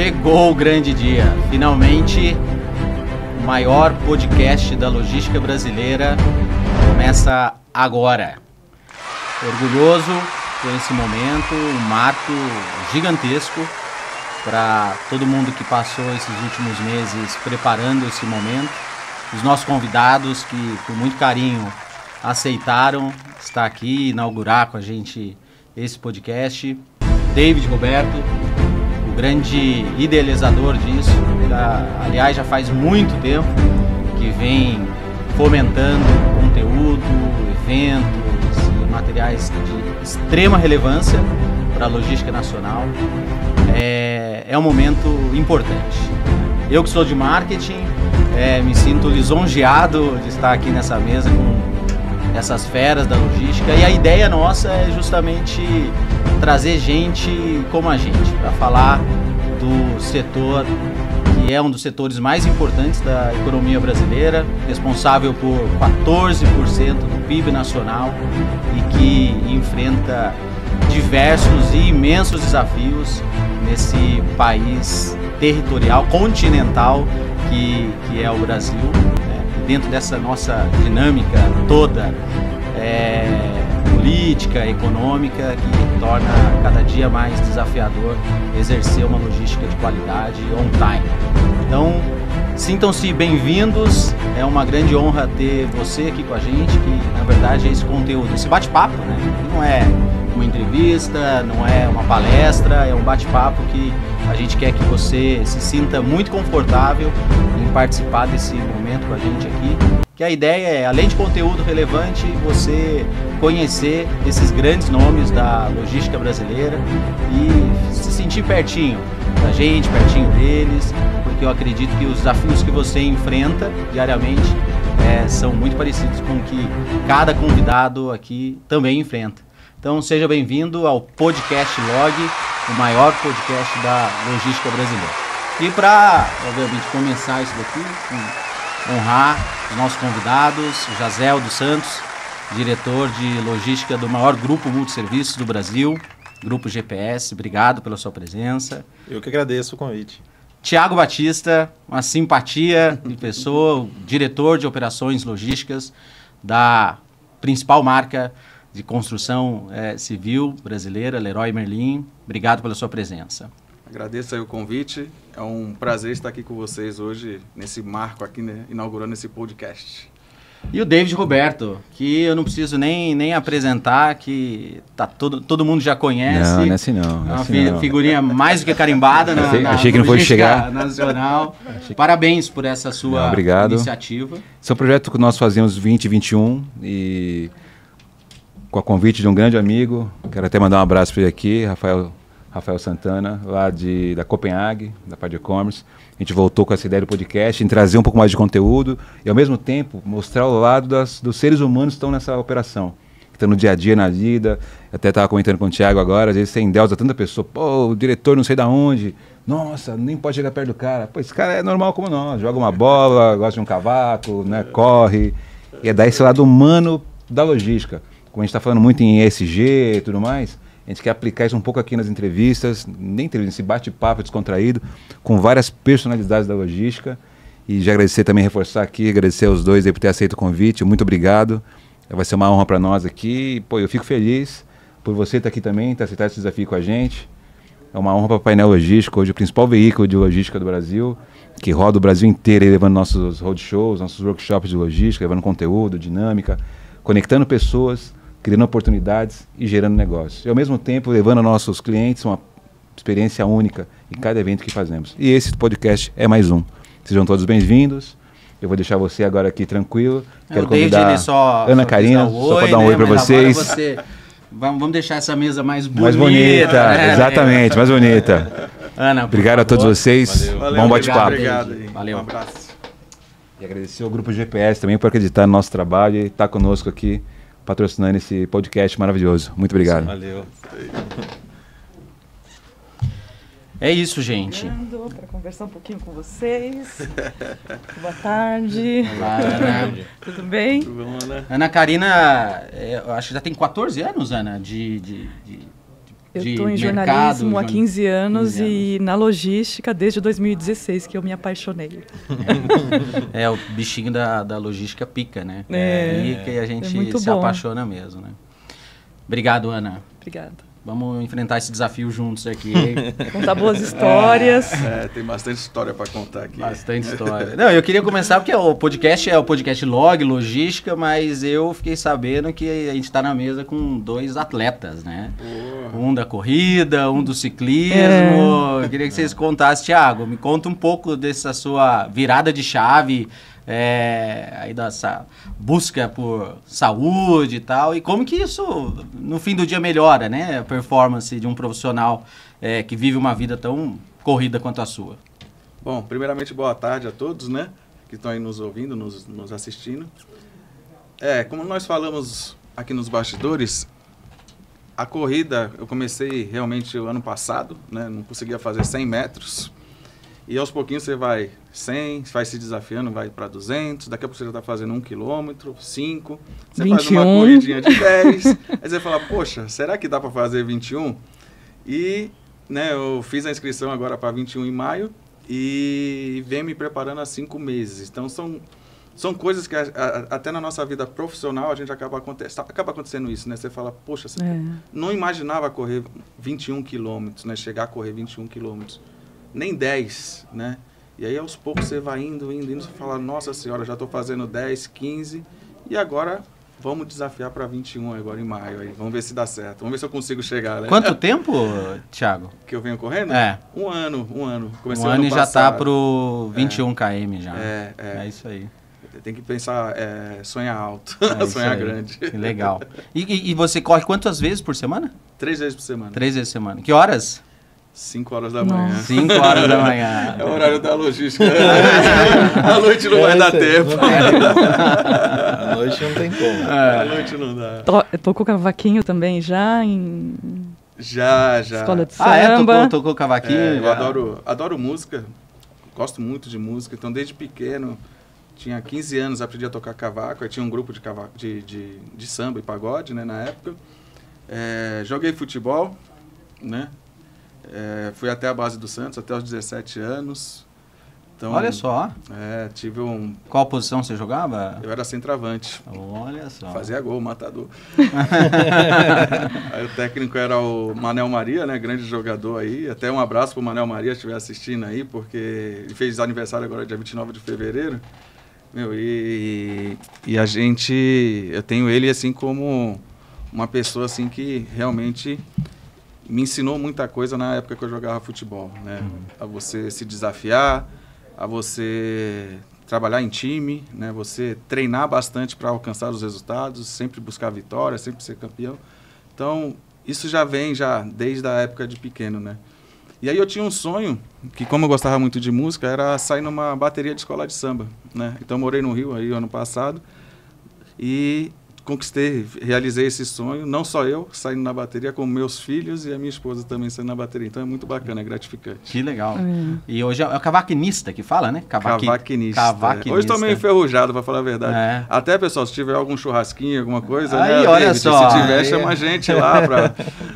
Chegou o grande dia. Finalmente, o maior podcast da logística brasileira começa agora. Orgulhoso por esse momento, um marco gigantesco para todo mundo que passou esses últimos meses preparando esse momento. Os nossos convidados que com muito carinho aceitaram estar aqui e inaugurar com a gente esse podcast. David Roberto, o grande idealizador disso. Aliás, já faz muito tempo que vem fomentando conteúdo, eventos e materiais de extrema relevância para a logística nacional. É um momento importante. Eu que sou de marketing, me sinto lisonjeado de estar aqui nessa mesa com essas feras da logística, e a ideia nossa é justamente trazer gente como a gente, para falar do setor que é um dos setores mais importantes da economia brasileira, responsável por 14% do PIB nacional e que enfrenta diversos e imensos desafios nesse país territorial, continental que é o Brasil, né? Dentro dessa nossa dinâmica toda política, econômica, que torna cada dia mais desafiador exercer uma logística de qualidade on time. Então, sintam-se bem-vindos, é uma grande honra ter você aqui com a gente, que na verdade é esse conteúdo, esse bate-papo, né? Não é uma entrevista, não é uma palestra, é um bate-papo que a gente quer que você se sinta muito confortável em participar desse momento com a gente aqui. Que a ideia é, além de conteúdo relevante, você conhecer esses grandes nomes da logística brasileira e se sentir pertinho da gente, pertinho deles, porque eu acredito que os desafios que você enfrenta diariamente são muito parecidos com o que cada convidado aqui também enfrenta. Então seja bem-vindo ao Podcast Log, o maior podcast da logística brasileira. E para, obviamente, começar isso daqui, honrar os nossos convidados, o Jazel dos Santos, diretor de logística do maior grupo multisserviços do Brasil, Grupo GPS, obrigado pela sua presença. Eu que agradeço o convite. Tiago Batista, uma simpatia de pessoa, diretor de operações logísticas da principal marca de construção civil brasileira, Leroy Merlin. Obrigado pela sua presença. Agradeço aí o convite. É um prazer estar aqui com vocês hoje, nesse marco aqui, né, inaugurando esse podcast. E o David Roberto, que eu não preciso nem apresentar, que todo mundo já conhece. Não é assim não. É uma figurinha mais do que carimbada na achei que não fosse chegar nacional. Parabéns por essa sua iniciativa. Esse é um projeto que nós fazemos 2021 e com a convite de um grande amigo. Quero até mandar um abraço para ele aqui, Rafael Santana, lá da Copenhague, da parte de e-commerce. A gente voltou com essa ideia do podcast, em trazer um pouco mais de conteúdo e, ao mesmo tempo, mostrar o lado dos seres humanos que estão nessa operação, que estão no dia a dia, na vida. Eu até estava comentando com o Thiago agora, às vezes você endeusa tanta pessoa, pô, o diretor não sei da onde, nossa, nem pode chegar perto do cara. Pô, esse cara é normal como nós, joga uma bola, gosta de um cavaco, né, corre. E é dar esse lado humano da logística. Como a gente está falando muito em ESG e tudo mais, a gente quer aplicar isso um pouco aqui nas entrevistas, nesse bate-papo descontraído, com várias personalidades da logística. E já agradecer também, reforçar aqui, agradecer aos dois aí por ter aceito o convite. Muito obrigado. Vai ser uma honra para nós aqui. Pô, eu fico feliz por você estar aqui também, ter aceitado esse desafio com a gente. É uma honra para o Painel Logístico, hoje o principal veículo de logística do Brasil, que roda o Brasil inteiro aí, levando nossos roadshows, nossos workshops de logística, levando conteúdo, dinâmica, conectando pessoas, criando oportunidades e gerando negócios. E, ao mesmo tempo, levando a nossos clientes uma experiência única em cada evento que fazemos. E esse podcast é mais um. Sejam todos bem-vindos. Eu vou deixar você agora aqui tranquilo. Quero convidar Ana Karina, só para dar um oi para vocês. Vamos deixar essa mesa mais bonita. Mais bonita, né? Exatamente, mais bonita. Ana, obrigado a todos vocês. Valeu, bom bate-papo. Obrigado. Valeu. Um abraço. E agradecer ao Grupo GPS também por acreditar no nosso trabalho e estar conosco aqui, patrocinando esse podcast maravilhoso. Muito obrigado. Valeu. É isso, gente. Para conversar um pouquinho com vocês. Boa tarde. Olá, Ana. Tudo bem? Tudo bom, Ana? Ana Karina, eu acho que já tem 14 anos, Ana, Eu de estou em mercado, jornalismo há 15 anos 15 e na logística desde 2016, que eu me apaixonei. É, o bichinho da logística pica, né? É, aí que a gente muito se bom. apaixona mesmo, né? Obrigado, Ana. Obrigada. Vamos enfrentar esse desafio juntos aqui. Contar boas histórias. Tem bastante história para contar aqui. Bastante história. Não, eu queria começar porque o podcast é o podcast Log, Logística, mas eu fiquei sabendo que a gente está na mesa com 2 atletas, né? Um da corrida, um do ciclismo. Eu queria que vocês contassem, Thiago, me conta um pouco dessa sua virada de chave, aí dessa busca por saúde e tal, e como que isso no fim do dia melhora, né, a performance de um profissional que vive uma vida tão corrida quanto a sua. Bom, primeiramente boa tarde a todos, né, que estão aí nos ouvindo, nos assistindo. Como nós falamos aqui nos bastidores, a corrida eu comecei realmente o ano passado, né, não conseguia fazer 100 metros, e aos pouquinhos você vai 100, vai se desafiando, vai para 200, daqui a pouco você já está fazendo 1 quilômetro, 5, você 21. faz uma corridinha de 10, aí você fala, poxa, será que dá para fazer 21? E né, eu fiz a inscrição agora para 21 em maio e venho me preparando há 5 meses. Então são coisas que até na nossa vida profissional a gente acaba acontecendo isso, né? Você fala, poxa, você não imaginava correr 21 quilômetros, né? Chegar a correr 21 quilômetros. Nem 10, né? E aí aos poucos você vai indo, você fala, nossa senhora, já estou fazendo 10, 15 e agora vamos desafiar para 21 agora em maio. Aí. Vamos ver se dá certo, vamos ver se eu consigo chegar. Né? Quanto tempo, Thiago? Que eu venho correndo? Um ano. Comecei um ano e já está passado. pro 21 km já. É isso aí. Tem que pensar, sonhar alto, É sonhar grande. Que legal. E você corre quantas vezes por semana? 3 vezes por semana. 3 vezes por semana. Que horas? 5 horas da manhã. 5 horas da manhã. É o horário da logística. À noite não vai dar tempo. À noite não tem como. À noite não dá. Tocou cavaquinho também já em Já. escola de samba. Tocou cavaquinho? Eu adoro música. Gosto muito de música. Então, desde pequeno, tinha 15 anos, aprendi a tocar cavaco. Eu tinha um grupo de samba e pagode, né, na época. Joguei futebol, né? Fui até a base do Santos, até os 17 anos. Então, olha só. Tive Qual posição você jogava? Eu era centroavante. Olha só. Fazia gol, matador. Aí o técnico era o Manel Maria, né? Grande jogador aí. Até um abraço pro Manel Maria, se estiver assistindo aí, porque ele fez aniversário agora dia 29 de fevereiro. E a gente... Eu tenho ele assim como uma pessoa assim que realmente... me ensinou muita coisa na época que eu jogava futebol, né? A você se desafiar, a você trabalhar em time, né? Você treinar bastante para alcançar os resultados, sempre buscar vitória, sempre ser campeão. Então, isso já vem desde a época de pequeno, né? E aí eu tinha um sonho, que como eu gostava muito de música, era sair numa bateria de escola de samba, né? Então, eu morei no Rio aí ano passado e... realizei esse sonho, não só eu saindo na bateria, como meus filhos e a minha esposa também saindo na bateria. Então é muito bacana, é gratificante. Que legal. E hoje é o cavaquinista que fala, né? Cavaquinista. Hoje estou meio enferrujado, para falar a verdade. Até, pessoal, se tiver algum churrasquinho, alguma coisa, aí, né, olha David, só. Se tiver, chama a gente lá.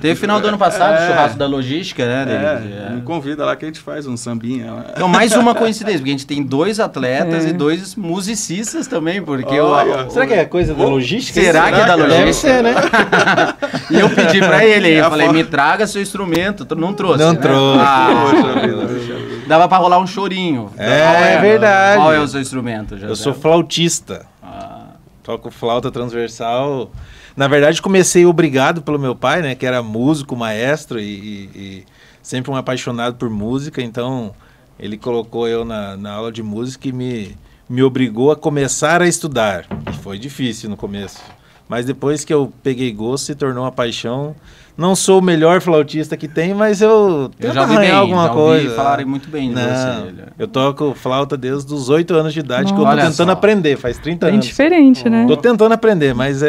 Teve final do ano passado, churrasco da logística, né, David? Me convida lá que a gente faz um sambinha lá. Então, mais uma coincidência, porque a gente tem 2 atletas e 2 musicistas também, porque será que é coisa da logística? Será que é da logística? Deve ser, né? E eu pedi pra ele aí, eu falei, me traga seu instrumento. Não trouxe. Não né? trouxe. Dava pra rolar um chorinho. É verdade. Qual é o seu instrumento? Eu sou flautista. Toco flauta transversal. Na verdade, comecei obrigado pelo meu pai, né? Que era músico, maestro e sempre um apaixonado por música. Então, ele colocou eu na aula de música e me obrigou a começar a estudar. E foi difícil no começo. Mas depois que eu peguei gosto, se tornou uma paixão. Não sou o melhor flautista que tem, mas eu tento já vi arranhar alguma coisa. Falarem muito bem de você. Eu toco flauta desde os 8 anos de idade, Nossa. que eu tô Olha tentando só. aprender, faz 30 Bem anos. diferente, né? Tô tentando aprender, mas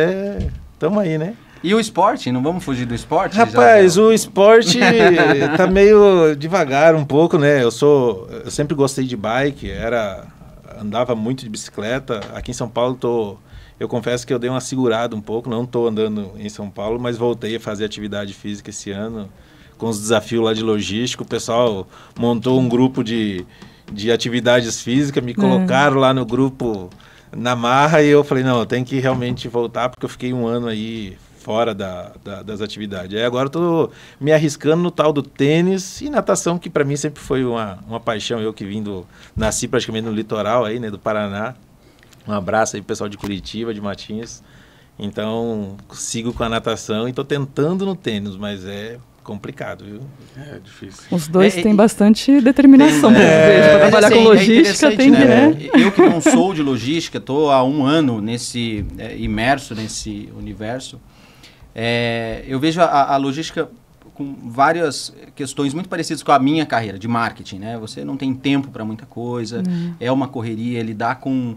tamo aí, né? E o esporte? Não vamos fugir do esporte? Rapaz, o esporte tá meio devagar um pouco, né? Eu sempre gostei de bike, andava muito de bicicleta. Aqui em São Paulo eu confesso que eu dei uma segurada um pouco, não estou andando em São Paulo, mas voltei a fazer atividade física esse ano. com os desafios lá de logística, o pessoal montou um grupo de atividades físicas, me colocaram lá no grupo na marra e eu falei, não, eu tenho que realmente voltar porque eu fiquei um ano aí fora das atividades. Aí agora eu tô me arriscando no tal do tênis e natação, que para mim sempre foi uma paixão, eu que nasci praticamente no litoral aí, né, do Paraná. Um abraço aí pro pessoal de Curitiba, de Matinhos. Então, sigo com a natação e tô tentando no tênis, mas é complicado, viu? É difícil. Os dois têm bastante determinação. Para trabalhar com logística tem que... Né? Eu que não sou de logística, estou há um ano imerso nesse universo. Eu vejo a logística com várias questões muito parecidas com a minha carreira de marketing, né? Você não tem tempo para muita coisa, é uma correria, lidar com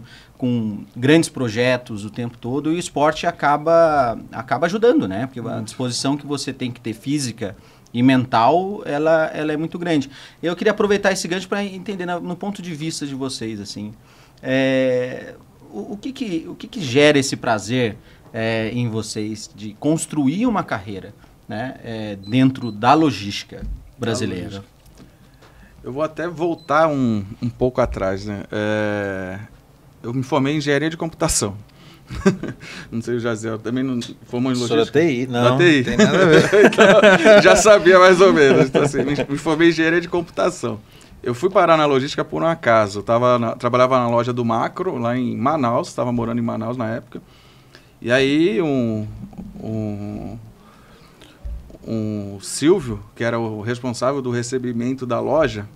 grandes projetos o tempo todo, e o esporte acaba ajudando, né? Porque a disposição que você tem que ter física e mental, ela é muito grande. Eu queria aproveitar esse gancho para entender no ponto de vista de vocês, assim, o que gera esse prazer em vocês de construir uma carreira, né, dentro da logística brasileira? Eu vou até voltar um pouco atrás, né? Eu me formei em engenharia de computação. Não sei, o Jaziel também não formou em logística? TI? Não, TI. Tem nada a ver. Então, já sabia mais ou menos. Então, assim, me formei em engenharia de computação. Eu fui parar na logística por um acaso. Trabalhava na loja do Macro, lá em Manaus, estava morando em Manaus na época. E aí um Silvio, que era o responsável do recebimento da loja,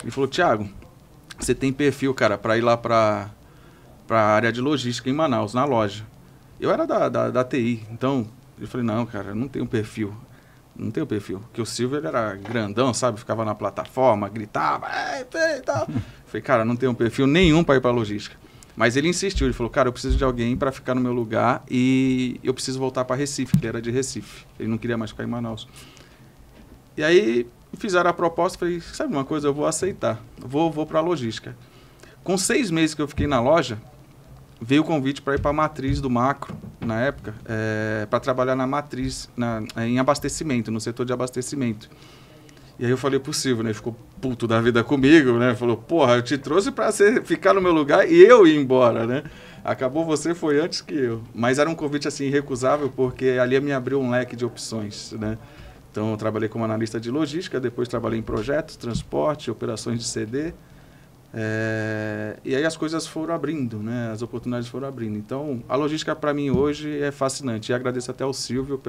ele falou, Thiago, você tem perfil, cara, para ir lá para a área de logística em Manaus, na loja. Eu era da TI, então eu falei, não, cara, eu não tenho perfil. Não tenho perfil. Porque o Silvio ele era grandão, sabe? Ficava na plataforma, gritava, e tal. Falei, cara, não tenho perfil nenhum para ir para logística. Mas ele insistiu, ele falou, cara, eu preciso de alguém para ficar no meu lugar e eu preciso voltar para Recife, que ele era de Recife. Ele não queria mais ficar em Manaus. E aí fizeram a proposta, falei, sabe uma coisa, eu vou aceitar, vou para a logística. Com 6 meses que eu fiquei na loja, veio o convite para ir para a matriz do Macro, na época, para trabalhar na matriz, em abastecimento, no setor de abastecimento. E aí eu falei pro Silvio, né? Ele ficou puto da vida comigo, né? Falou, porra, eu te trouxe pra ficar no meu lugar e eu ir embora, né? Acabou você, foi antes que eu. Mas era um convite, assim, irrecusável, porque ali me abriu um leque de opções, né? Então, eu trabalhei como analista de logística, depois trabalhei em projetos, transporte, operações de CD. E aí as coisas foram abrindo, né? As oportunidades foram abrindo. Então, a logística, para mim, hoje é fascinante. E agradeço até ao Silvio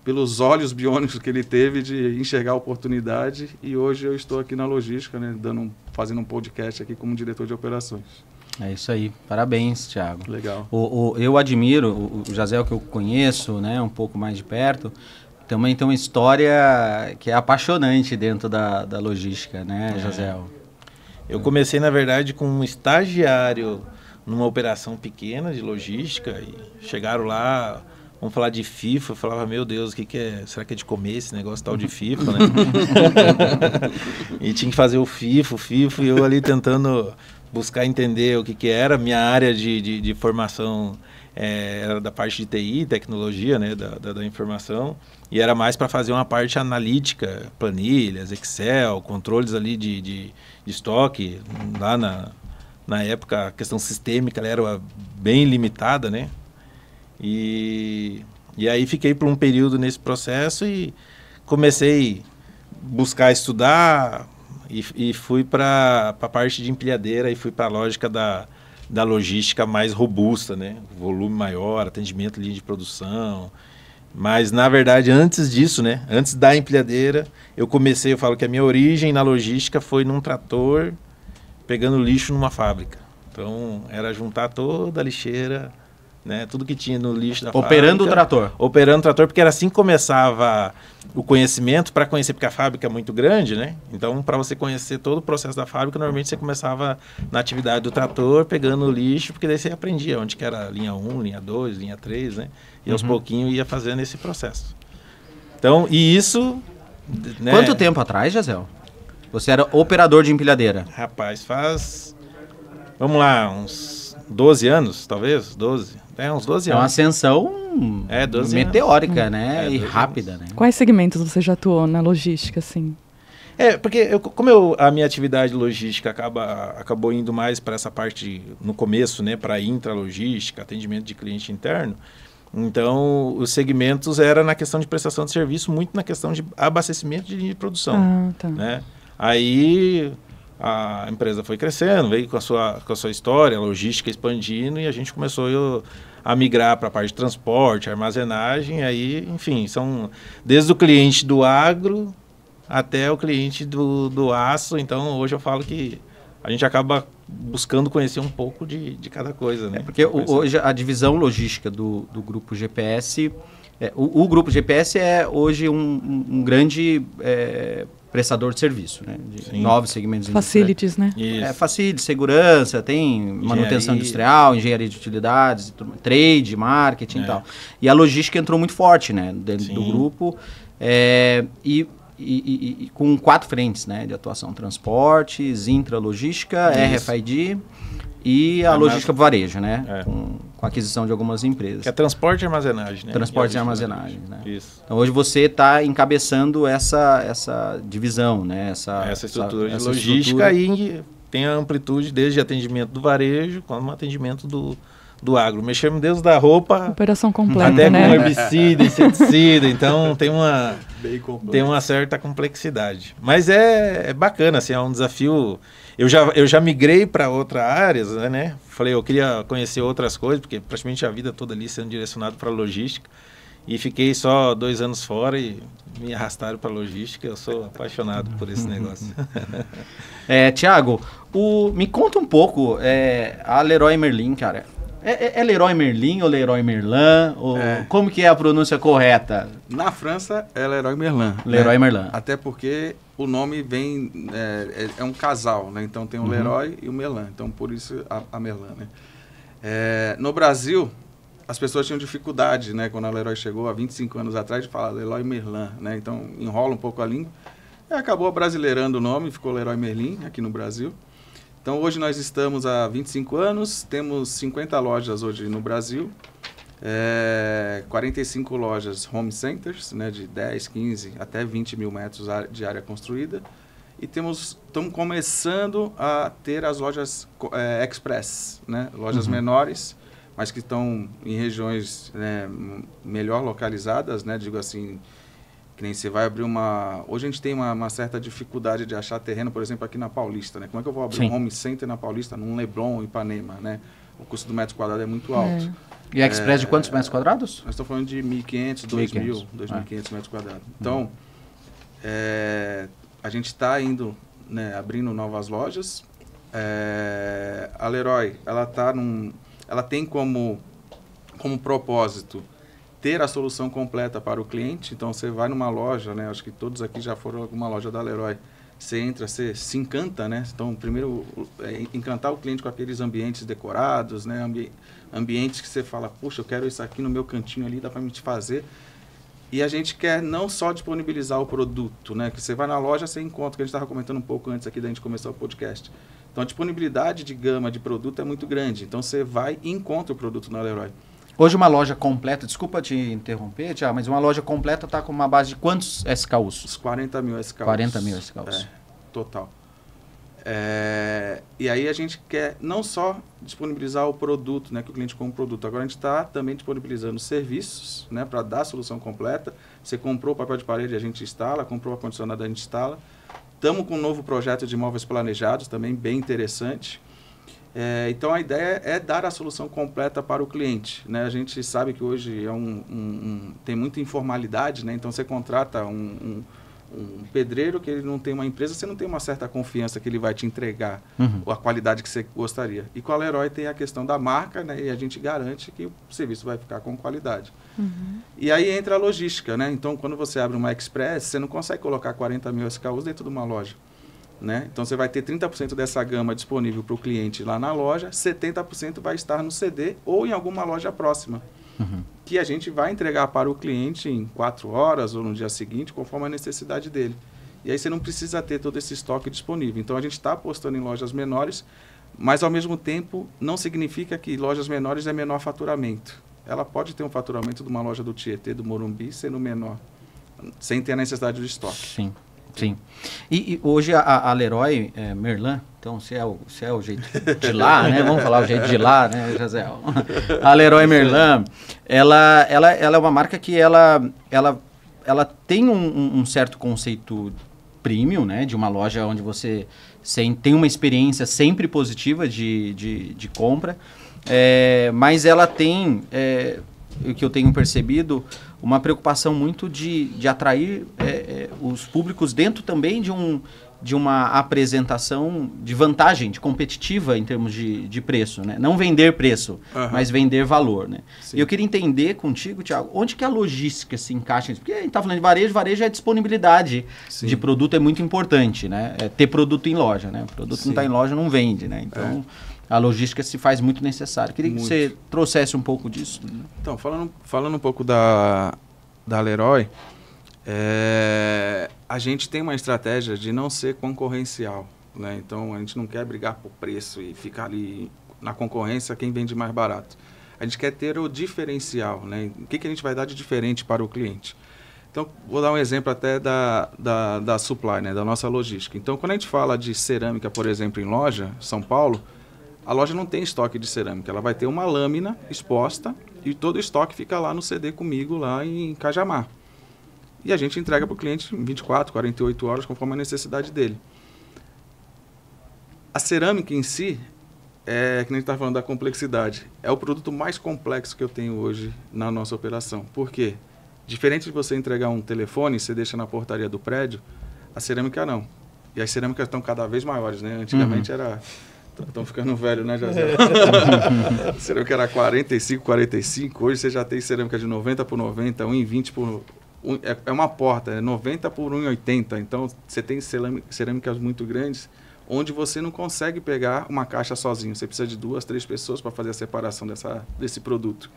pelos olhos biônicos que ele teve de enxergar a oportunidade, e hoje eu estou aqui na logística, né, fazendo um podcast aqui como diretor de operações. É isso aí, parabéns, Thiago. Legal. Eu admiro o Jaziel, que eu conheço, né, um pouco mais de perto, também tem uma história que é apaixonante dentro da logística, né, Jaziel? Eu comecei, na verdade, com um estagiário numa operação pequena de logística, e chegaram lá... Vamos falar de FIFA, eu falava, meu Deus, o que é? Será que é de comer esse negócio tal de FIFA, né? E tinha que fazer o FIFA, e eu ali tentando buscar entender o que era. Minha área de formação era da parte de TI, tecnologia, né, da informação, e era mais para fazer uma parte analítica, planilhas, Excel, controles ali de estoque. Lá na época, a questão sistêmica ela era bem limitada, né? E aí fiquei por um período nesse processo e comecei a buscar estudar e fui para a parte de empilhadeira e fui para a lógica da logística mais robusta, né? Volume maior, atendimento, linha de produção. Mas, na verdade, antes disso, né? Antes da empilhadeira, eu falo que a minha origem na logística foi num trator pegando lixo numa fábrica. Então, era juntar toda a lixeira... Né, tudo que tinha no lixo da operando fábrica. Operando o trator, porque era assim que começava o conhecimento, para conhecer, porque a fábrica é muito grande, né? Então, para você conhecer todo o processo da fábrica, normalmente você começava na atividade do trator, pegando o lixo, porque daí você aprendia onde que era linha 1, linha 2, linha 3, né? E aos pouquinhos ia fazendo esse processo. Então, e isso... Né? Quanto tempo atrás, Jaziel? Você era operador de empilhadeira? Rapaz, faz... Vamos lá, uns 12 anos, talvez? 12... uns 12 É uma anos. ascensão 12 meteórica, né? E 12 rápida, né? Quais segmentos você já atuou na logística, assim? Porque a minha atividade logística acabou indo mais para essa parte, no começo, né, para intralogística, atendimento de cliente interno. Então, os segmentos era na questão de prestação de serviço, muito na questão de abastecimento de linha de produção. Ah, tá. Né? Aí a empresa foi crescendo, veio com a sua história, a logística expandindo, e a gente começou a migrar para a parte de transporte, armazenagem, aí, enfim, são desde o cliente do agro até o cliente do aço. Então, hoje eu falo que a gente acaba buscando conhecer um pouco de cada coisa, né? Porque hoje a divisão logística do Grupo GPS, o Grupo GPS é hoje um grande prestador de serviço, né? De novos segmentos Facilities, né? Isso. Facilities, segurança, tem manutenção industrial, engenharia de utilidades, trade, marketing e tal. E a logística entrou muito forte, né? Dentro do grupo. E com 4 frentes, né, de atuação: transportes, intralogística, RFID e a logística varejo, né, com a aquisição de algumas empresas. Que é transporte e armazenagem, né? Transporte e armazenagem, né? Isso. Então hoje você está encabeçando essa divisão, né, essa estrutura de logística, e tem a amplitude desde atendimento do varejo como atendimento do agro. Mexemos desde a roupa... Operação completa, até né? com herbicida, inseticida. Então tem uma certa complexidade. Mas é bacana, assim, é um desafio. Eu já migrei para outras áreas, né? Falei, eu queria conhecer outras coisas, porque praticamente a vida toda ali sendo direcionado para logística. E fiquei só 2 anos fora e me arrastaram para logística. Eu sou apaixonado por esse negócio. Tiago, me conta um pouco, a Leroy Merlin, cara. É Leroy Merlin ou Leroy Merlin? Ou como que é a pronúncia correta? Na França é Leroy Merlin. Leroy Merlin. Até porque o nome vem... É um casal, né? Então tem o Leroy e o Merlin. Então por isso a Merlin, né? No Brasil, as pessoas tinham dificuldade, né? Quando a Leroy chegou há 25 anos atrás, de falar Leroy Merlin, né? Então enrola um pouco a língua. E acabou abrasileirando o nome, ficou Leroy Merlin aqui no Brasil. Então, hoje nós estamos há 25 anos, temos 50 lojas hoje no Brasil, 45 lojas home centers, né, de 10, 15 até 20 mil metros de área construída, e estamos começando a ter as lojas express, né, lojas menores, mas que estão em regiões, né, melhor localizadas, né, digo assim... Que nem você vai abrir Hoje a gente tem uma certa dificuldade de achar terreno, por exemplo, aqui na Paulista, né? Como é que eu vou abrir um home center na Paulista, num Leblon, Ipanema, né? O custo do metro quadrado é muito alto. E a Express de quantos metros quadrados? Nós estamos falando de 1.500, 2.500 metros quadrados. Então, a gente está indo, né, abrindo novas lojas. A Leroy, ela tem como propósito ter a solução completa para o cliente. Então, você vai numa loja, né? Acho que todos aqui já foram a alguma loja da Leroy. Você entra, você se encanta, né? Então, primeiro, encantar o cliente com aqueles ambientes decorados, né? Ambientes que você fala, puxa, eu quero isso aqui no meu cantinho ali, dá para me fazer. E a gente quer não só disponibilizar o produto, né? Que você vai na loja, você encontra, que a gente estava comentando um pouco antes aqui da gente começar o podcast. Então, a disponibilidade de gama de produto é muito grande. Então, você vai e encontra o produto na Leroy. Hoje uma loja completa, desculpa te interromper, Tiago, mas uma loja completa está com uma base de quantos SKUs? Os 40 mil SKUs. 40 mil SKUs. Total. E aí a gente quer não só disponibilizar o produto, né, que o cliente compra o produto, agora a gente está também disponibilizando serviços, né, para dar a solução completa. Você comprou o papel de parede, a gente instala, comprou o ar-condicionado, a gente instala. Estamos com um novo projeto de imóveis planejados, também bem interessante. Então a ideia é dar a solução completa para o cliente, né? A gente sabe que hoje tem muita informalidade, né? Então você contrata um pedreiro que ele não tem uma empresa, você não tem uma certa confiança que ele vai te entregar a qualidade que você gostaria. E com a Leroy tem a questão da marca, né? E a gente garante que o serviço vai ficar com qualidade. E aí entra a logística, né? Então quando você abre uma Express, você não consegue colocar 40 mil SKUs dentro de uma loja. Né? Então, você vai ter 30% dessa gama disponível para o cliente lá na loja, 70% vai estar no CD ou em alguma loja próxima, que a gente vai entregar para o cliente em 4 horas ou no dia seguinte, conforme a necessidade dele. E aí você não precisa ter todo esse estoque disponível. Então, a gente está apostando em lojas menores, Mas, ao mesmo tempo, não significa que lojas menores é menor faturamento. Ela pode ter um faturamento de uma loja do Tietê, do Morumbi, sendo menor, sem ter a necessidade de estoque. Sim, sim. E hoje a Leroy Merlin, então se é o jeito de lá, né? Vamos falar o jeito de lá, né, José? A Leroy Merlin, ela é uma marca que ela tem um certo conceito premium, né? De uma loja onde você tem uma experiência sempre positiva de compra, mas ela tem, o que eu tenho percebido, uma preocupação muito de atrair os públicos dentro também de uma apresentação de vantagem, de competitiva em termos de preço, né? Não vender preço, mas vender valor, né? E eu queria entender contigo, Thiago, onde que a logística se encaixa nisso? Porque a gente está falando de varejo é disponibilidade de produto é muito importante, né? Ter produto em loja, né? O produto não está em loja, não vende, né? Então, a logística se faz muito necessária. Queria que você trouxesse um pouco disso. Então, falando um pouco da Leroy, a gente tem uma estratégia de não ser concorrencial, né? Então, a gente não quer brigar por preço e ficar ali na concorrência quem vende mais barato. A gente quer ter o diferencial, né? O que a gente vai dar de diferente para o cliente? Então, vou dar um exemplo até da supply, né? Da nossa logística. Então, quando a gente fala de cerâmica, por exemplo, em loja, São Paulo, a loja não tem estoque de cerâmica. Ela vai ter uma lâmina exposta e todo o estoque fica lá no CD comigo, lá em Cajamar. E a gente entrega para o cliente em 24, 48 horas, conforme a necessidade dele. A cerâmica em si, que a gente está falando da complexidade, é o produto mais complexo que eu tenho hoje na nossa operação. Por quê? Diferente de você entregar um telefone, você deixa na portaria do prédio, a cerâmica não. E as cerâmicas estão cada vez maiores, né? Antigamente era... Estão ficando velho, né, José? Cerâmica era 45, 45. Hoje você já tem cerâmica de 90 por 90, 1,20 por... É uma porta, é 90 por 1,80. Então, você tem cerâmicas muito grandes, onde você não consegue pegar uma caixa sozinho. Você precisa de 2, 3 pessoas para fazer a separação desse produto.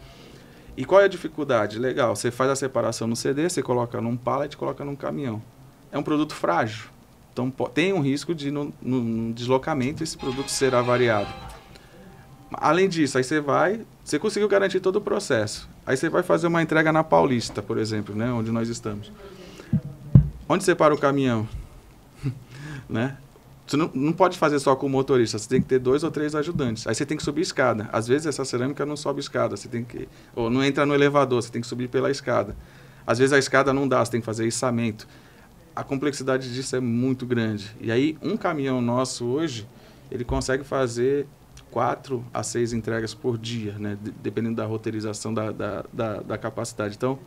E qual é a dificuldade? Legal, você faz a separação no CD, você coloca num pallet, coloca num caminhão. É um produto frágil. Então, tem um risco de, no deslocamento, esse produto ser avariado. Além disso, aí você conseguiu garantir todo o processo. Aí você vai fazer uma entrega na Paulista, por exemplo, né, onde nós estamos. Onde você para o caminhão? Né? Você não pode fazer só com o motorista, você tem que ter 2 ou 3 ajudantes. Aí você tem que subir escada. Às vezes essa cerâmica não sobe escada, ou não entra no elevador, você tem que subir pela escada. Às vezes a escada não dá, você tem que fazer içamento. A complexidade disso é muito grande. E aí, um caminhão nosso hoje, ele consegue fazer 4 a 6 entregas por dia, né? Dependendo da roteirização da capacidade. Então,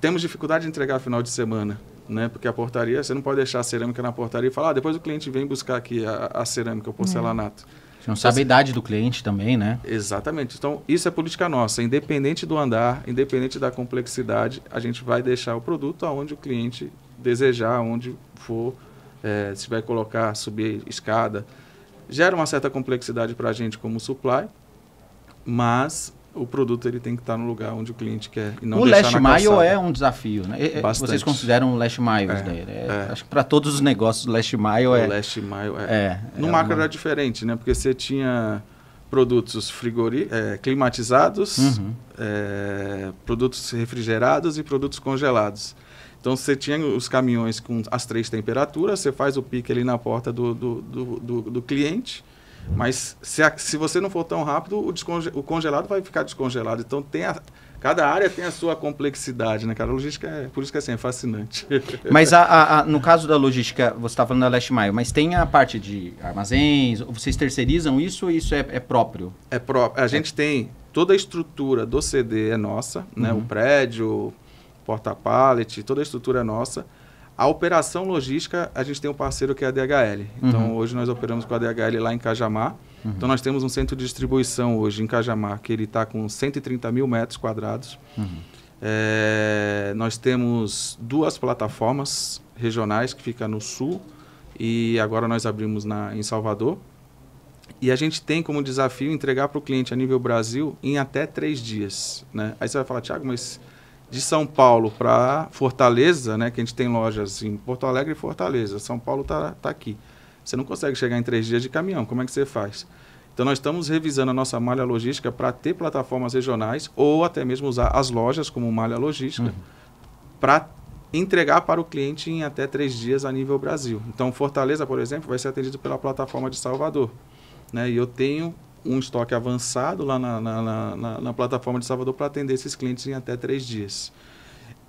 temos dificuldade de entregar no final de semana, né? Porque a portaria, você não pode deixar a cerâmica na portaria e falar, depois o cliente vem buscar aqui a cerâmica, o porcelanato. Você não sabe a idade do cliente também, né? Exatamente. Então, isso é política nossa. Independente do andar, independente da complexidade, a gente vai deixar o produto aonde o cliente desejar, onde for, se vai colocar, subir escada. Gera uma certa complexidade para a gente como supply, mas o produto ele tem que estar no lugar onde o cliente quer e não deixar na calçada. O last mile é um desafio, né? Bastante. Vocês consideram o last mile daí? Acho que para todos os negócios o last mile O last mile no macro era diferente, né? Porque você tinha produtos climatizados, produtos refrigerados e produtos congelados. Então, você tinha os caminhões com as 3 temperaturas, você faz o pique ali na porta do cliente, mas se você não for tão rápido, o congelado vai ficar descongelado. Então, cada área tem a sua complexidade, né, cara? A logística, por isso que assim, é fascinante. Mas no caso da logística, você está falando da last mile, mas tem a parte de armazéns, vocês terceirizam isso ou isso é próprio? É próprio. A gente tem toda a estrutura do CD é nossa, né? O prédio, porta-pallet, toda a estrutura é nossa. A operação logística, a gente tem um parceiro que é a DHL. Então, hoje nós operamos com a DHL lá em Cajamar. Então, nós temos um centro de distribuição hoje em Cajamar, que ele está com 130 mil metros quadrados. Nós temos 2 plataformas regionais que ficam no sul e agora nós abrimos em Salvador. E a gente tem como desafio entregar para o cliente a nível Brasil em até 3 dias. Né? Aí você vai falar, Thiago, mas de São Paulo para Fortaleza, né, que a gente tem lojas em Porto Alegre e Fortaleza, São Paulo está aqui. Você não consegue chegar em 3 dias de caminhão. Como é que você faz? Então, nós estamos revisando a nossa malha logística para ter plataformas regionais ou até mesmo usar as lojas como malha logística para entregar para o cliente em até 3 dias a nível Brasil. Então, Fortaleza, por exemplo, vai ser atendido pela plataforma de Salvador, né? E eu tenho um estoque avançado lá na plataforma de Salvador para atender esses clientes em até 3 dias.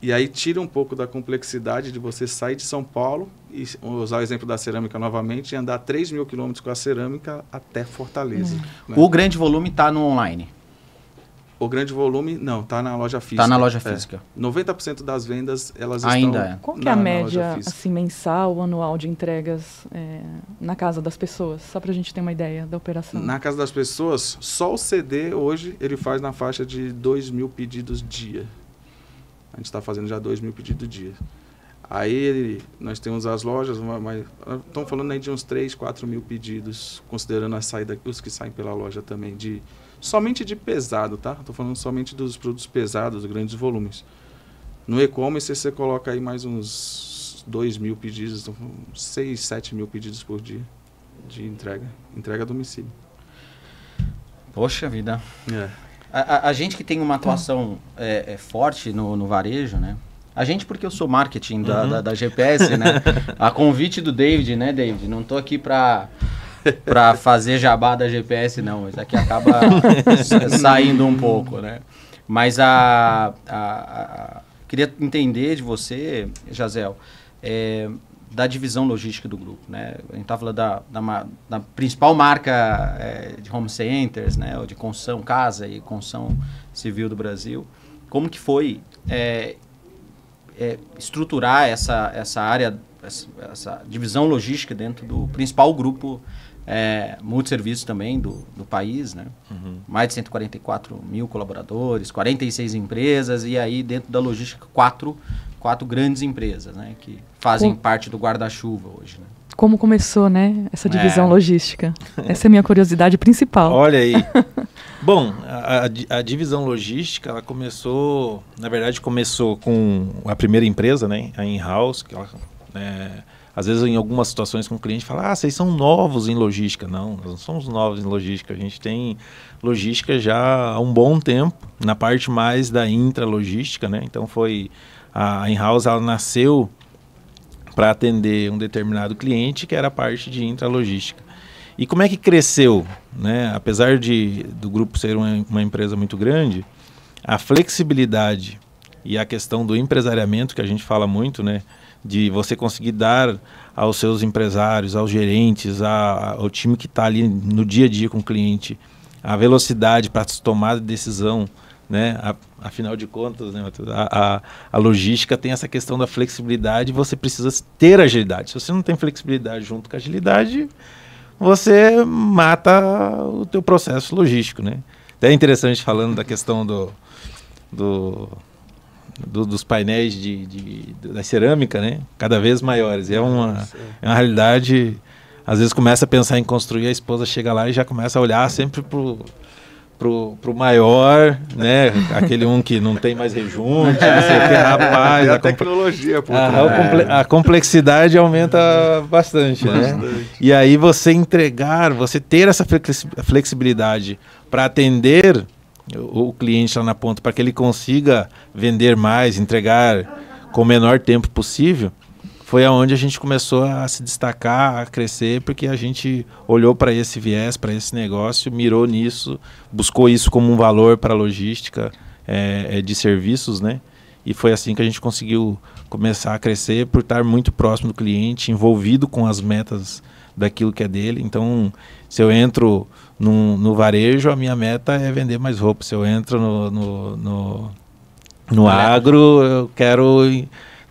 E aí tira um pouco da complexidade de você sair de São Paulo e usar o exemplo da cerâmica novamente e andar 3.000 quilômetros com a cerâmica até Fortaleza. Né? O grande volume está no online. O grande volume, não, está na loja física. Está na loja física. 90% das vendas, elas ainda estão Qual que é a média física. assim, mensal, anual de entregas na casa das pessoas? Só para a gente ter uma ideia da operação. Na casa das pessoas, só o CD hoje ele faz na faixa de 2.000 pedidos dia. A gente está fazendo já 2.000 pedidos dia. Aí nós temos as lojas, mas estamos falando aí de uns 3.000, 4.000 pedidos, considerando a saída, os que saem pela loja também, somente de pesado, tá? Estou falando somente dos produtos pesados, grandes volumes. No e-commerce você coloca aí mais uns 2.000 pedidos, 6.000, 7.000 pedidos por dia de entrega a domicílio. Poxa vida. É. A gente que tem uma atuação forte no varejo, né? A gente, porque eu sou marketing da GPS, né? A convite do David, né, David? Não tô aqui para fazer jabá da GPS, não. Isso aqui acaba saindo um pouco, né? Mas queria entender de você, Jazel, da divisão logística do grupo, né? A gente estava falando da principal marca de home centers, né? Ou de construção casa e construção civil do Brasil. Como que foi estruturar essa área, essa divisão logística dentro do principal grupo multisserviço também do país, né? Mais de 144 mil colaboradores, 46 empresas e aí dentro da logística quatro grandes empresas, né? Que fazem parte do guarda-chuva hoje, né? Como começou, né, essa divisão logística? Essa é a minha curiosidade principal. Olha aí. Bom, a divisão logística, ela começou, na verdade, começou com a primeira empresa, né, a In-House, que ela, às vezes em algumas situações com o cliente fala, vocês são novos em logística. Não, nós não somos novos em logística, a gente tem logística já há um bom tempo, na parte mais da intralogística, né, então a In-House, ela nasceu para atender um determinado cliente que era a parte de intralogística. E como é que cresceu, né? Apesar do grupo ser uma empresa muito grande, a flexibilidade e a questão do empresariamento, que a gente fala muito, né? De você conseguir dar aos seus empresários, aos gerentes, ao time que está ali no dia a dia com o cliente, a velocidade para tomar decisão, né? Afinal de contas, né, a logística tem essa questão da flexibilidade e você precisa ter agilidade. Se você não tem flexibilidade junto com a agilidade, você mata o teu processo logístico, né? Até é interessante falando da questão dos painéis da cerâmica, né? Cada vez maiores. É uma realidade, às vezes começa a pensar em construir, a esposa chega lá e já começa a olhar sempre pro maior, né? Aquele que não tem mais rejunte, não sei o que, rapaz. A tecnologia, a complexidade aumenta bastante, né? E aí você ter essa flexibilidade para atender o cliente lá na ponta, para que ele consiga vender mais, entregar com o menor tempo possível, foi aonde a gente começou a se destacar, a crescer, porque a gente olhou para esse viés, para esse negócio, mirou nisso, buscou isso como um valor para a logística de serviços, né? E foi assim que a gente conseguiu começar a crescer, por estar muito próximo do cliente, envolvido com as metas daquilo que é dele. Então, se eu entro no varejo, a minha meta é vender mais roupa. Se eu entro no agro, eu quero...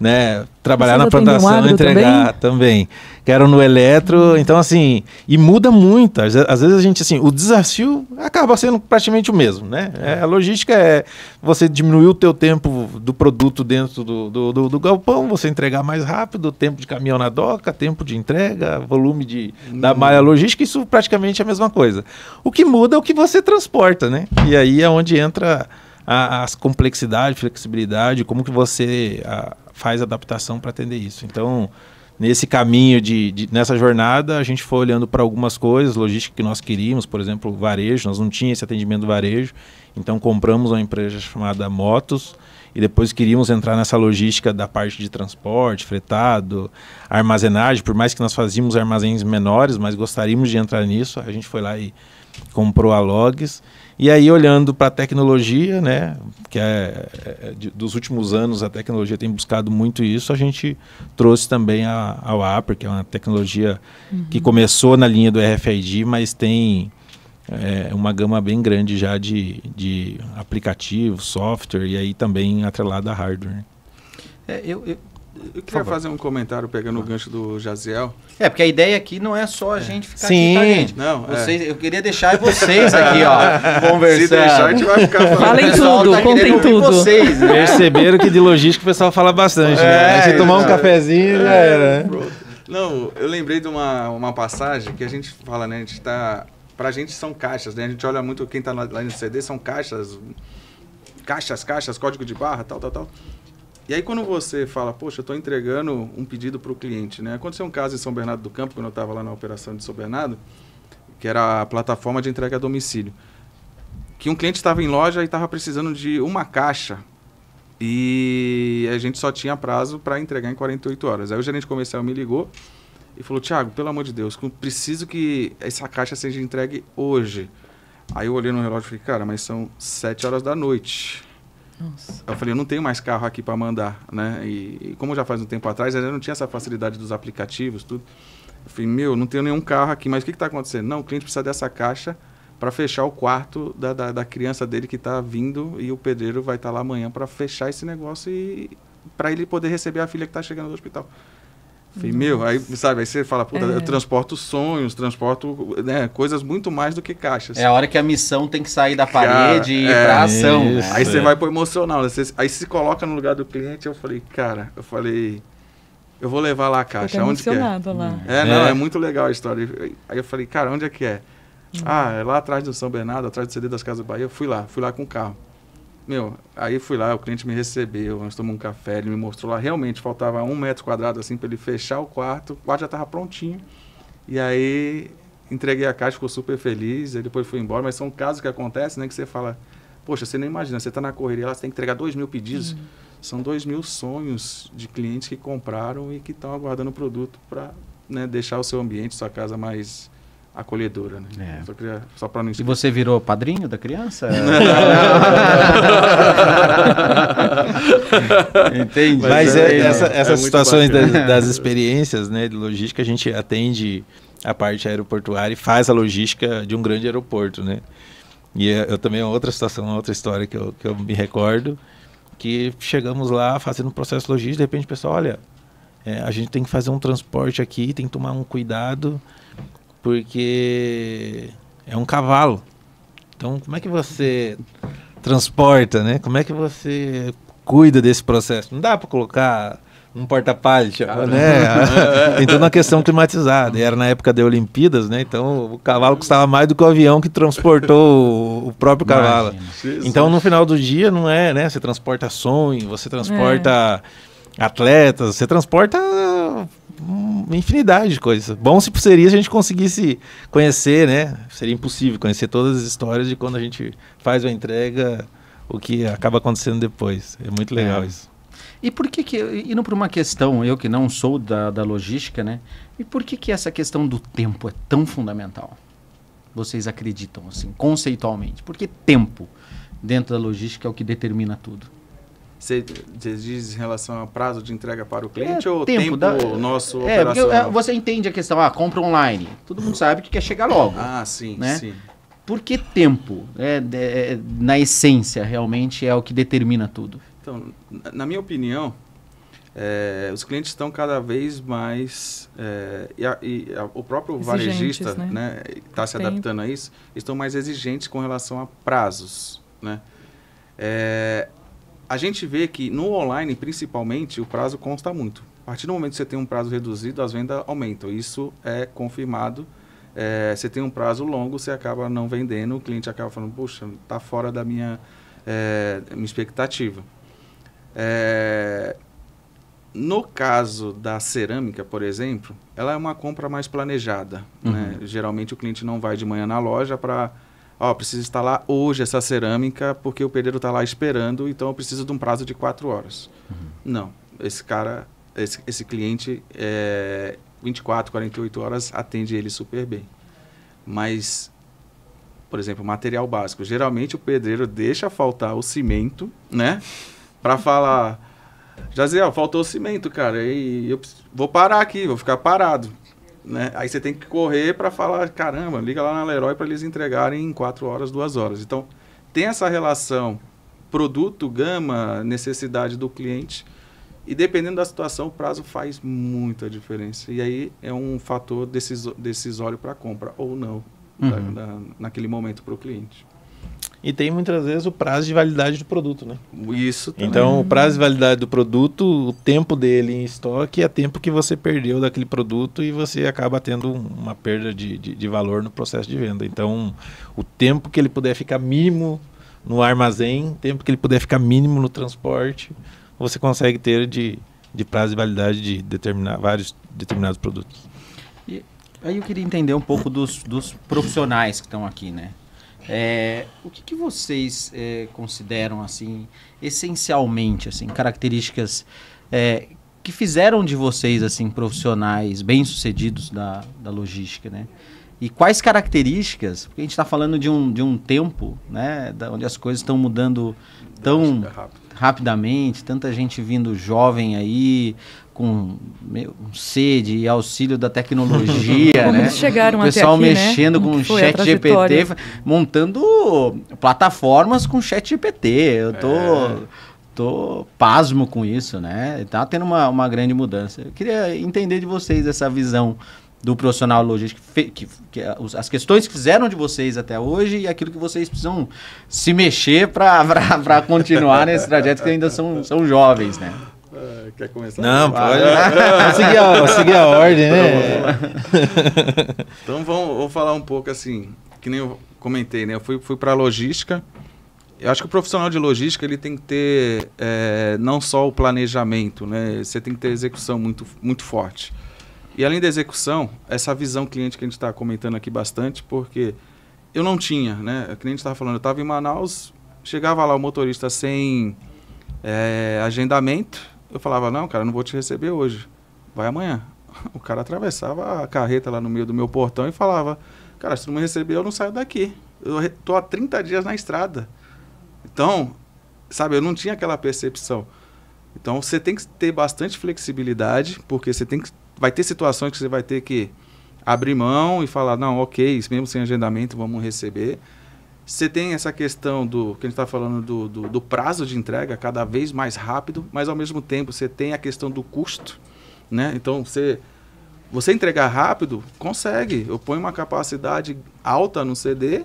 né, trabalhar na plantação e entregar também. Quero no eletro, então assim, e muda muito. Às vezes a gente, assim, o desafio acaba sendo praticamente o mesmo, né? A logística é você diminuir o teu tempo do produto dentro do galpão, você entregar mais rápido, tempo de caminhão na doca, tempo de entrega, volume da malha logística, isso praticamente é a mesma coisa. O que muda é o que você transporta, né? E aí é onde entra as complexidades, flexibilidade, como que você faz adaptação para atender isso. Então, nesse caminho, nessa jornada, a gente foi olhando para algumas coisas, logística que nós queríamos, por exemplo, varejo, nós não tínhamos esse atendimento varejo, então compramos uma empresa chamada Motos, e depois queríamos entrar nessa logística da parte de transporte, fretado, armazenagem, por mais que nós fazíamos armazéns menores, mas gostaríamos de entrar nisso, a gente foi lá e comprou a Logs. E aí, olhando para a tecnologia, né, que dos últimos anos a tecnologia tem buscado muito isso, a gente trouxe também a Wapper, que é uma tecnologia que começou na linha do RFID, mas tem uma gama bem grande já de aplicativos, software, e aí também atrelada a hardware. Eu queria fazer um comentário pegando o gancho do Jaziel. Porque a ideia aqui não é só a gente ficar Sim. aqui, tá, gente? Não, vocês, eu queria deixar vocês aqui, ó, conversando. Se deixar, a gente vai ficar falando. Falem O pessoal tudo, tá querendo contem ouvir tudo. vocês, né? Perceberam que de logística o pessoal fala bastante, né? Aí você tomar um cafezinho já era, né? Não, eu lembrei de uma passagem que a gente fala, né? A gente tá... Pra gente são caixas, né? A gente olha muito, quem tá lá no CD são caixas, código de barra, tal. E aí quando você fala, poxa, eu estou entregando um pedido para o cliente, né? Aconteceu um caso em São Bernardo do Campo, quando eu estava lá na operação de São Bernardo, que era a plataforma de entrega a domicílio. Que um cliente estava em loja e estava precisando de uma caixa e a gente só tinha prazo para entregar em 48 horas. Aí o gerente comercial me ligou e falou, Thiago, pelo amor de Deus, preciso que essa caixa seja entregue hoje. Aí eu olhei no relógio e falei, cara, mas são 7 horas da noite. Nossa. Eu falei, eu não tenho mais carro aqui para mandar, né? E como já faz um tempo atrás, eu não tinha essa facilidade dos aplicativos, tudo. Eu falei, não tenho nenhum carro aqui, mas o que está acontecendo? Não, o cliente precisa dessa caixa para fechar o quarto da criança dele que está vindo e o pedreiro vai estar lá amanhã para fechar esse negócio e para ele poder receber a filha que está chegando do hospital. Falei, aí, sabe, aí você fala, puta, eu transporto sonhos, transporto, né, coisas muito mais do que caixas. É a hora que a missão tem que sair da parede e ir pra ação. Isso. Né? Aí você vai pro emocional, né? Aí se coloca no lugar do cliente, eu falei, eu vou levar lá a caixa, Tô onde que é? emocionado lá. É muito legal a história. Aí eu falei, cara, onde é que é? É lá atrás do São Bernardo, atrás do CD das Casas Bahia. Eu fui lá com o carro. Aí fui lá, o cliente me recebeu, nós tomamos um café, ele me mostrou lá, realmente faltava 1 metro quadrado assim para ele fechar o quarto já estava prontinho. E aí entreguei a caixa, ficou super feliz, aí depois fui embora, mas são casos que acontecem, né, que você fala, poxa, você nem imagina, você está na correria lá, você tem que entregar 2.000 pedidos, são 2.000 sonhos de clientes que compraram e que estão aguardando o produto para, né, deixar o seu ambiente, sua casa mais acolhedora, né? Só para não... E você virou padrinho da criança? Entendi. Mas essas situações das experiências, né, de logística, a gente atende a parte aeroportuária e faz a logística de um grande aeroporto, né? E eu também, outra situação, outra história que eu me recordo, que chegamos lá fazendo um processo logístico, de repente o pessoal, olha, a gente tem que fazer um transporte aqui, tem que tomar um cuidado, porque é um cavalo. Então, como é que você transporta, né? Como é que você cuida desse processo? Não dá para colocar um porta-pallet, né? Tem toda uma questão climatizada. E era na época das Olimpíadas, né? Então, o cavalo custava mais do que o avião que transportou o próprio cavalo. Então, no final do dia, não é, né? Você transporta sonho, você transporta atletas, você transporta uma infinidade de coisas. Bom se seria se a gente conseguisse conhecer, né? Seria impossível conhecer todas as histórias de quando a gente faz uma entrega, o que acaba acontecendo depois. É muito legal isso. E por que indo para uma questão, eu que não sou da logística, né? E por que essa questão do tempo é tão fundamental? Vocês acreditam, assim, conceitualmente? Porque tempo dentro da logística é o que determina tudo. Você diz em relação a prazo de entrega para o cliente ou tempo nosso operacional? operacional? Você entende a questão, compra online. Todo mundo sabe que quer chegar logo. Sim, né? sim. Por que tempo? Na essência, realmente, é o que determina tudo. Então, na minha opinião, os clientes estão cada vez mais... o próprio varejista, né, está se adaptando a isso, estão mais exigentes com relação a prazos, né? A gente vê que no online, principalmente, o prazo consta muito. A partir do momento que você tem um prazo reduzido, as vendas aumentam. Isso é confirmado. Você tem um prazo longo, você acaba não vendendo, o cliente acaba falando, puxa, está fora da minha expectativa. No caso da cerâmica, por exemplo, ela é uma compra mais planejada, né? Geralmente o cliente não vai de manhã na loja para, preciso instalar hoje essa cerâmica porque o pedreiro está lá esperando, então eu preciso de um prazo de 4 horas. Não, esse cliente, 24, 48 horas atende ele super bem. Mas, por exemplo, material básico, geralmente o pedreiro deixa faltar o cimento, né? Para falar... Jaziel, faltou cimento, cara, e eu vou parar aqui, vou ficar parado, né? Aí você tem que correr para falar, caramba, liga lá na Leroy para eles entregarem em 4 horas, 2 horas. Então, tem essa relação produto, gama, necessidade do cliente, e dependendo da situação, o prazo faz muita diferença. E aí é um fator decisório para a compra, ou não, naquele momento para o cliente. E tem muitas vezes o prazo de validade do produto, né? Isso também. Então, o prazo de validade do produto, o tempo dele em estoque é tempo que você perdeu daquele produto e você acaba tendo uma perda de valor no processo de venda. Então, o tempo que ele puder ficar mínimo no armazém, tempo que ele puder ficar mínimo no transporte, você consegue ter de prazo de validade de vários determinados produtos. E aí eu queria entender um pouco dos profissionais que estão aqui, né? O que vocês consideram, assim, essencialmente, assim, características que fizeram de vocês, assim, profissionais bem-sucedidos da logística, né? E quais características, porque a gente está falando de um tempo, né, onde as coisas estão mudando tão rapidamente, tanta gente vindo jovem aí, com sede e auxílio da tecnologia, como né? eles chegaram o pessoal até aqui, mexendo né? com o Foi a chat GPT, trajetória. montando plataformas com chat GPT. Eu tô pasmo com isso, né? Tá tendo uma grande mudança. Eu queria entender de vocês essa visão do profissional logístico, as questões que fizeram de vocês até hoje e aquilo que vocês precisam se mexer para continuar nesse trajeto que ainda são jovens, né? Quer começar? Não, pode. Vamos seguir a ordem, né? Então vou falar um pouco assim, que nem eu comentei, né? Eu fui para logística. Eu acho que o profissional de logística ele tem que ter não só o planejamento, né? Você tem que ter execução muito, muito forte. E além da execução, essa visão cliente que a gente está comentando aqui bastante, porque eu não tinha, né? O cliente estava falando, eu estava em Manaus, chegava lá o motorista sem agendamento, eu falava, não, cara, não vou te receber hoje, vai amanhã. O cara atravessava a carreta lá no meio do meu portão e falava, cara, se tu não me receber, eu não saio daqui. Eu tô há 30 dias na estrada. Então, sabe, eu não tinha aquela percepção. Então, você tem que ter bastante flexibilidade, porque vai ter situações que você vai ter que abrir mão e falar, não, ok, mesmo sem agendamento, vamos receber. Você tem essa questão que a gente está falando do prazo de entrega cada vez mais rápido, mas ao mesmo tempo você tem a questão do custo, né? Então, você entregar rápido, consegue. Eu ponho uma capacidade alta no CD,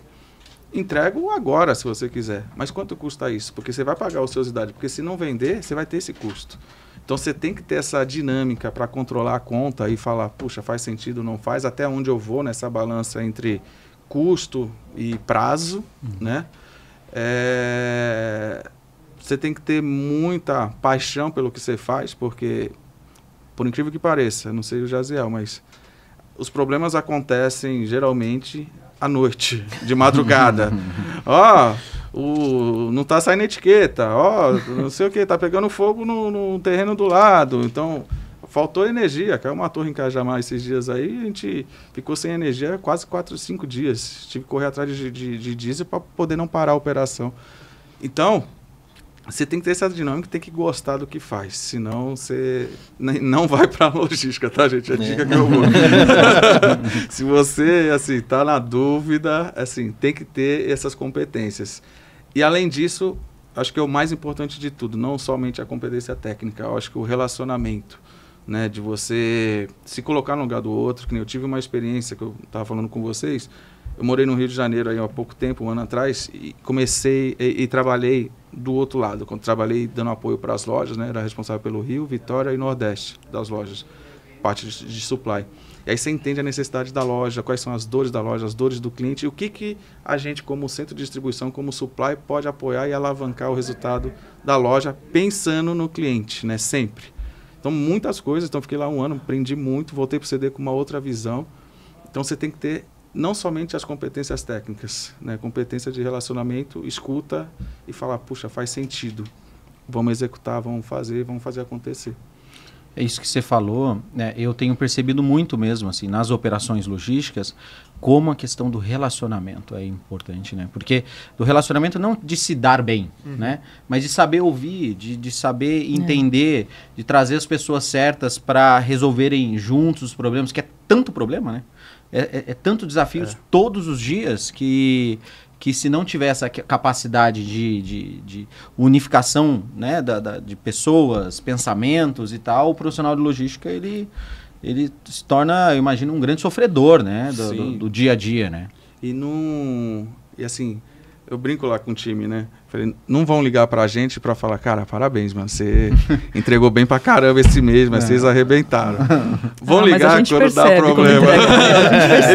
entrego agora, se você quiser. Mas quanto custa isso? Porque você vai pagar a ociosidade, porque se não vender, você vai ter esse custo. Então, você tem que ter essa dinâmica para controlar a conta e falar, puxa, faz sentido, não faz, até onde eu vou nessa balança entre custo e prazo, né? Você tem que ter muita paixão pelo que você faz, porque, por incrível que pareça, não sei o Jaziel, mas os problemas acontecem geralmente à noite, de madrugada. Não tá saindo etiqueta, não sei o que, tá pegando fogo no terreno do lado, então faltou energia, caiu uma torre em Cajamar esses dias aí, a gente ficou sem energia quase 4, 5 dias, tive que correr atrás de diesel para poder não parar a operação. Então, você tem que ter essa dinâmica, tem que gostar do que faz, senão você não vai para a logística, tá, gente? É a dica que eu vou. Se você, assim, tá na dúvida, assim, tem que ter essas competências. E, além disso, acho que é o mais importante de tudo, não somente a competência técnica, eu acho que o relacionamento, né, de você se colocar no lugar do outro, que nem eu tive uma experiência que eu estava falando com vocês. Eu morei no Rio de Janeiro aí há pouco tempo, um ano atrás, e comecei e trabalhei do outro lado. Quando trabalhei dando apoio para as lojas, né, era responsável pelo Rio, Vitória e Nordeste das lojas, parte de supply. E aí você entende a necessidade da loja, quais são as dores da loja, as dores do cliente, e o que a gente, como centro de distribuição, como supply, pode apoiar e alavancar o resultado da loja pensando no cliente, né, sempre. Então, muitas coisas. Então, fiquei lá 1 ano, aprendi muito, voltei para o CD com uma outra visão. Então, você tem que ter não somente as competências técnicas, né? Competência de relacionamento, escuta e falar, puxa, faz sentido. Vamos executar, vamos fazer acontecer. É isso que você falou, né? Eu tenho percebido muito mesmo, assim, nas operações logísticas, como a questão do relacionamento é importante, né? Porque do relacionamento não de se dar bem, né? Mas de saber ouvir, de saber entender, de trazer as pessoas certas para resolverem juntos os problemas, que é tanto problema, né? É tanto desafio todos os dias que se não tiver essa capacidade de unificação, né, de pessoas, pensamentos e tal, o profissional de logística, ele se torna, eu imagino, um grande sofredor, né, do dia a dia, né? E assim, eu brinco lá com o time, né? Falei, não vão ligar pra gente pra falar, cara, parabéns, mano, você entregou bem pra caramba esse mês, mas vocês arrebentaram. Vão ligar quando dá problema.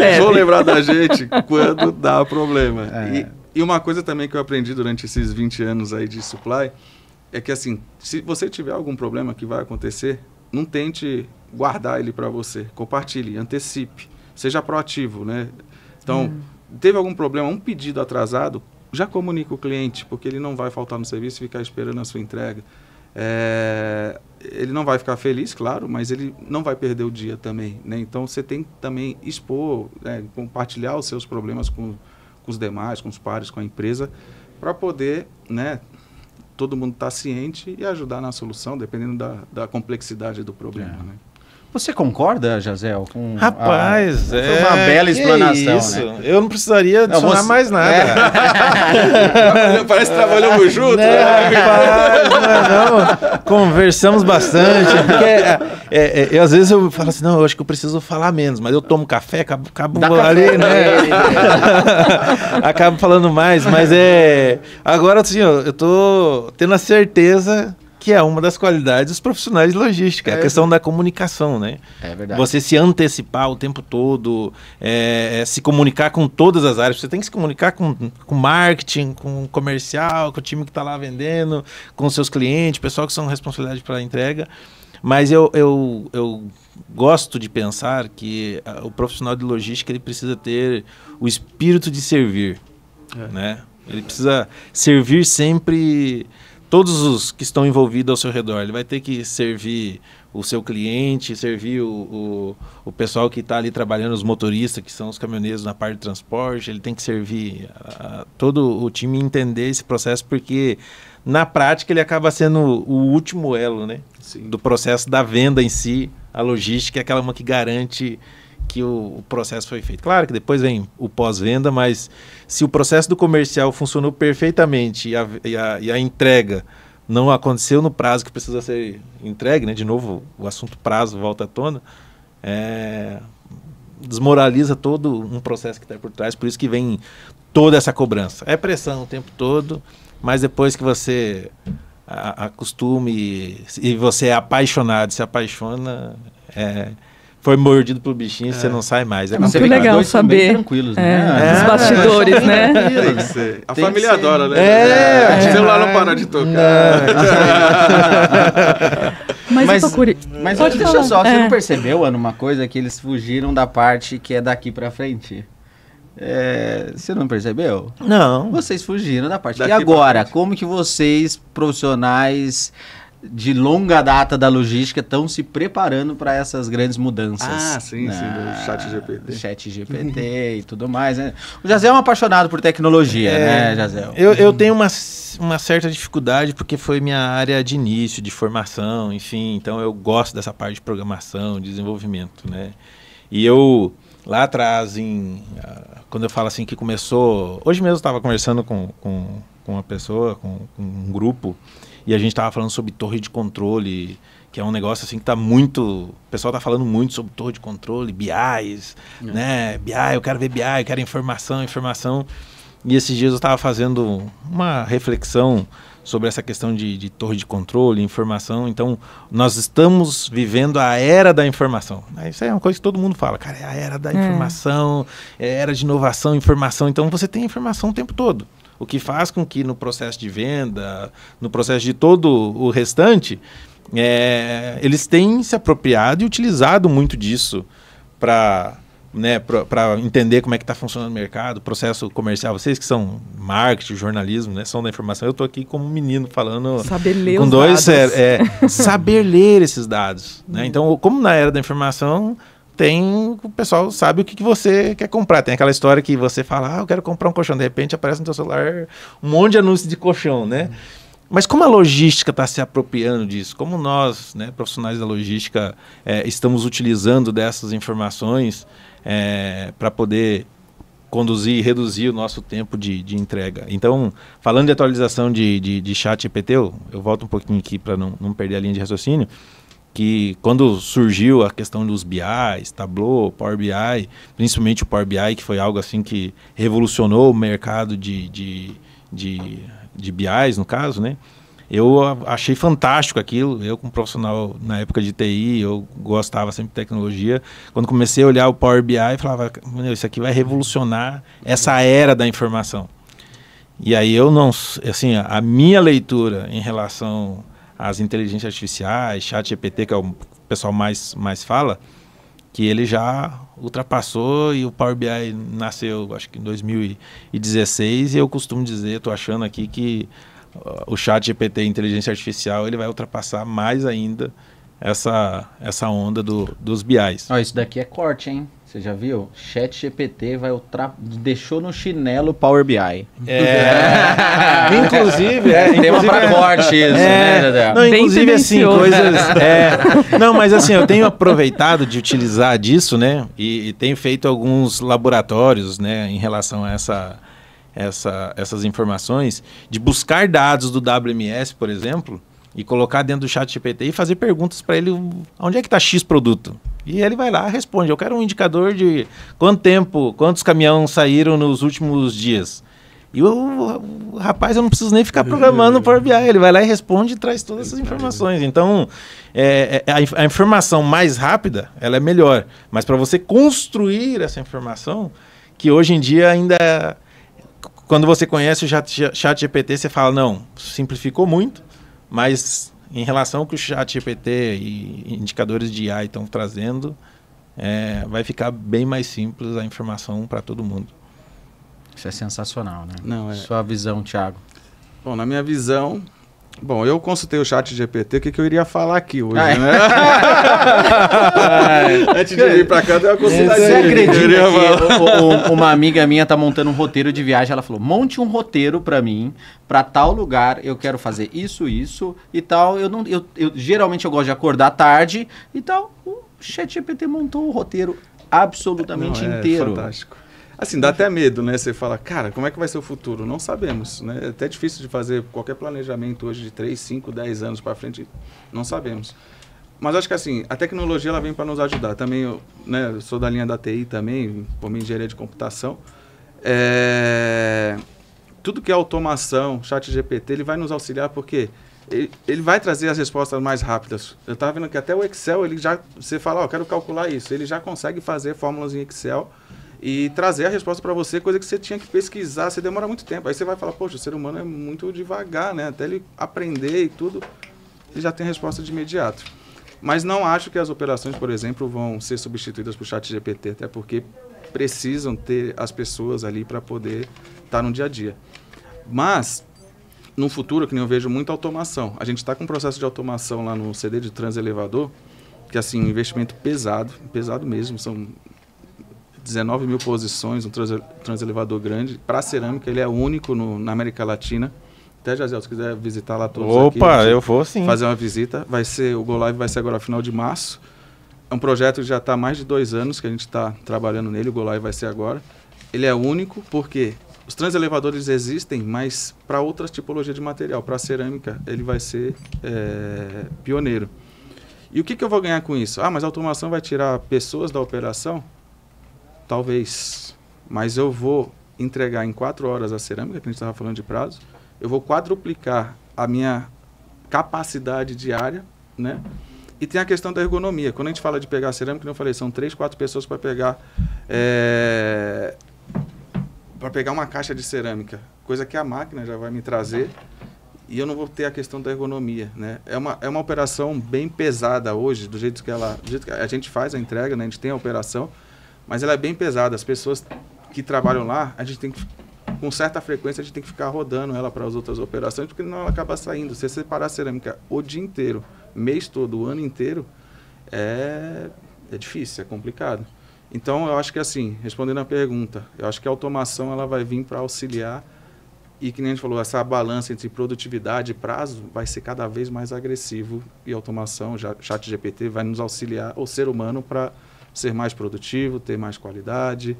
Eles vão lembrar da gente quando dá problema. E uma coisa também que eu aprendi durante esses 20 anos aí de supply, é que assim, se você tiver algum problema que vai acontecer, não tente guardar ele pra você, compartilhe, antecipe, seja proativo, né? Então, teve algum problema, um pedido atrasado, já comunica o cliente, porque ele não vai faltar no serviço e ficar esperando a sua entrega. Ele não vai ficar feliz, claro, mas ele não vai perder o dia também, né? Então, você tem que também expor, compartilhar os seus problemas com os demais, com os pares, com a empresa, para poder, né, todo mundo estar ciente e ajudar na solução, dependendo da complexidade do problema, né? Você concorda, Jazel? Rapaz, foi uma bela explanação, isso? né? Eu não precisaria adicionar mais nada. Parece que trabalhamos juntos. Rapaz, não. Conversamos bastante. Porque, às vezes eu falo assim, não, eu acho que eu preciso falar menos, mas eu tomo café, acabo ali, né? Acabo falando mais, mas agora, assim, eu tô tendo a certeza que é uma das qualidades dos profissionais de logística, a questão da comunicação, né? É verdade. Você se antecipar o tempo todo, se comunicar com todas as áreas. Você tem que se comunicar com marketing, com comercial, com o time que está lá vendendo, com os seus clientes, pessoal que são responsabilidade pela entrega. Mas eu gosto de pensar que o profissional de logística ele precisa ter o espírito de servir, né? Ele precisa servir sempre todos os que estão envolvidos ao seu redor. Ele vai ter que servir o seu cliente, servir o pessoal que está ali trabalhando, os motoristas, que são os caminhoneiros na parte de transporte. Ele tem que servir todo o time entender esse processo, porque na prática ele acaba sendo o último elo, né? Sim. Do processo da venda em si. A logística é aquela uma que garante que o processo foi feito. Claro que depois vem o pós-venda, mas se o processo do comercial funcionou perfeitamente e a entrega não aconteceu no prazo que precisa ser entregue, né? De novo, o assunto prazo volta à tona, desmoraliza todo um processo que está por trás, por isso que vem toda essa cobrança. É pressão o tempo todo, mas depois que você acostume e você é apaixonado, se apaixona, foi mordido pelo bichinho, você não sai mais. Muito legal saber tranquilos, né? Os bastidores, né? Tem que ser. A família adora, né? O celular não para de tocar. Mas eu tô curioso. Mas deixa só, você não percebeu, Ana, uma coisa, que eles fugiram da parte que é daqui pra frente? Você não percebeu? Não. Vocês fugiram da parte. Daqui E agora, como que vocês, profissionais de longa data da logística, estão se preparando para essas grandes mudanças? Sim, do chat GPT. E tudo mais, né? O Jazel é um apaixonado por tecnologia, né, Jazel? Eu tenho uma certa dificuldade, porque foi minha área de início, de formação, enfim, então eu gosto dessa parte de programação, desenvolvimento, né? E eu, lá atrás, quando eu falo assim que começou... Hoje mesmo eu estava conversando com uma pessoa, com um grupo, e a gente estava falando sobre torre de controle, que é um negócio assim que está muito... O pessoal está falando muito sobre torre de controle, BIs, né? BI, eu quero ver BI, eu quero informação. E esses dias eu estava fazendo uma reflexão sobre essa questão de torre de controle, informação. Então, nós estamos vivendo a era da informação. Isso é uma coisa que todo mundo fala, cara, é a era da informação, é a era de inovação, informação. Então, você tem informação o tempo todo. O que faz com que no processo de venda, no processo de todo o restante, eles têm se apropriado e utilizado muito disso para entender como é que está funcionando o mercado, processo comercial. Vocês que são marketing, jornalismo, né, são da informação, eu estou aqui como menino falando Saber ler com os dois dados. saber ler esses dados, né? Então, como na era da informação, o pessoal sabe o que você quer comprar. Tem aquela história que você fala, eu quero comprar um colchão, de repente aparece no teu celular um monte de anúncios de colchão, né? Mas como a logística está se apropriando disso? Como nós, né, profissionais da logística, estamos utilizando dessas informações para poder conduzir e reduzir o nosso tempo de entrega? Então, falando de atualização de ChatGPT, eu volto um pouquinho aqui para não perder a linha de raciocínio, que quando surgiu a questão dos BIs, Tableau, Power BI, principalmente o Power BI, que foi algo assim que revolucionou o mercado de BIs, no caso, né? Eu achei fantástico aquilo. Eu, como profissional na época de TI, eu gostava sempre de tecnologia. Quando comecei a olhar o Power BI, eu falava, isso aqui vai revolucionar essa era da informação. E aí a minha leitura em relação às inteligências artificiais, ChatGPT, que é o pessoal mais fala, que ele já ultrapassou e o Power BI nasceu, acho que em 2016, e eu costumo dizer, estou achando aqui que o ChatGPT, inteligência artificial, ele vai ultrapassar mais ainda essa onda dos BIs. Isso daqui é corte, hein? Você já viu? ChatGPT deixou no chinelo Power BI. Inclusive, tema para corte isso, né, Dedé? Não, inclusive, assim, coisas... Não, mas assim, eu tenho aproveitado de utilizar disso, né? E tenho feito alguns laboratórios, né, em relação a essas informações, de buscar dados do WMS, por exemplo, e colocar dentro do ChatGPT e fazer perguntas para ele, onde é que está X produto? E ele vai lá e responde, eu quero um indicador de quantos caminhões saíram nos últimos dias. E o rapaz, eu não preciso nem ficar programando no Power BI, ele vai lá e responde e traz todas essas informações. Então, a informação mais rápida, ela é melhor, mas para você construir essa informação, que hoje em dia ainda, quando você conhece o ChatGPT, você fala, não, simplificou muito, mas em relação ao que o ChatGPT e indicadores de IA estão trazendo, vai ficar bem mais simples a informação para todo mundo. Isso é sensacional, né? Não, Sua visão, Thiago. Bom, na minha visão... Bom, eu consultei o ChatGPT, o que eu iria falar aqui hoje, né? Antes de vir pra cá, eu consultei. Você acredita que uma amiga minha tá montando um roteiro de viagem, ela falou, monte um roteiro pra mim, pra tal lugar, eu quero fazer isso e tal. Geralmente eu gosto de acordar tarde e tal. O ChatGPT montou o roteiro absolutamente inteiro. Fantástico. Assim, dá até medo, né? Você fala, cara, como é que vai ser o futuro? Não sabemos, né? É até difícil de fazer qualquer planejamento hoje de 3, 5, 10 anos para frente. Não sabemos. Mas acho que assim, a tecnologia ela vem para nos ajudar. Também eu sou da linha da TI também, por minha engenharia de computação. Tudo que é automação, ChatGPT, ele vai nos auxiliar porque ele vai trazer as respostas mais rápidas. Eu estava vendo que até o Excel, você fala, quero calcular isso. Ele já consegue fazer fórmulas em Excel e trazer a resposta para você, coisa que você tinha que pesquisar, você demora muito tempo. Aí você vai falar, poxa, o ser humano é muito devagar, né? Até ele aprender e tudo, ele já tem a resposta de imediato. Mas não acho que as operações, por exemplo, vão ser substituídas por ChatGPT, até porque precisam ter as pessoas ali para poder estar no dia a dia. Mas, no futuro, que nem eu vejo muita automação. A gente está com um processo de automação lá no CD de transelevador, que assim, um investimento pesado mesmo, são 19 mil posições, um transelevador grande. Para cerâmica, ele é único na América Latina. Até, Jaziel, se quiser visitar lá todos aqui. Opa, eu vou sim. Fazer uma visita. O Go Live vai ser agora final de março. É um projeto que já está há mais de 2 anos que a gente está trabalhando nele. O Go Live vai ser agora. Ele é único porque os transelevadores existem, mas para outras tipologias de material. Para cerâmica, ele vai ser pioneiro. E o que eu vou ganhar com isso? Mas a automação vai tirar pessoas da operação? Talvez, mas eu vou entregar em 4 horas a cerâmica, que a gente estava falando de prazo, eu vou quadruplicar a minha capacidade diária, né? E tem a questão da ergonomia. Quando a gente fala de pegar a cerâmica, como eu falei, são 3, 4 pessoas para pegar uma caixa de cerâmica, coisa que a máquina já vai me trazer e eu não vou ter a questão da ergonomia, né? É uma operação bem pesada hoje, do jeito que a gente faz a entrega, né? A gente tem a operação, mas ela é bem pesada. As pessoas que trabalham lá, a gente tem que, com certa frequência, a gente tem que ficar rodando ela para as outras operações, porque senão ela acaba saindo. Se você separar a cerâmica o dia inteiro, mês todo, o ano inteiro, é difícil, é complicado. Então, eu acho que assim, respondendo a pergunta, eu acho que a automação ela vai vir para auxiliar e, que nem a gente falou, essa balança entre produtividade e prazo vai ser cada vez mais agressivo e a automação, ChatGPT, vai nos auxiliar, o ser humano, para ser mais produtivo, ter mais qualidade.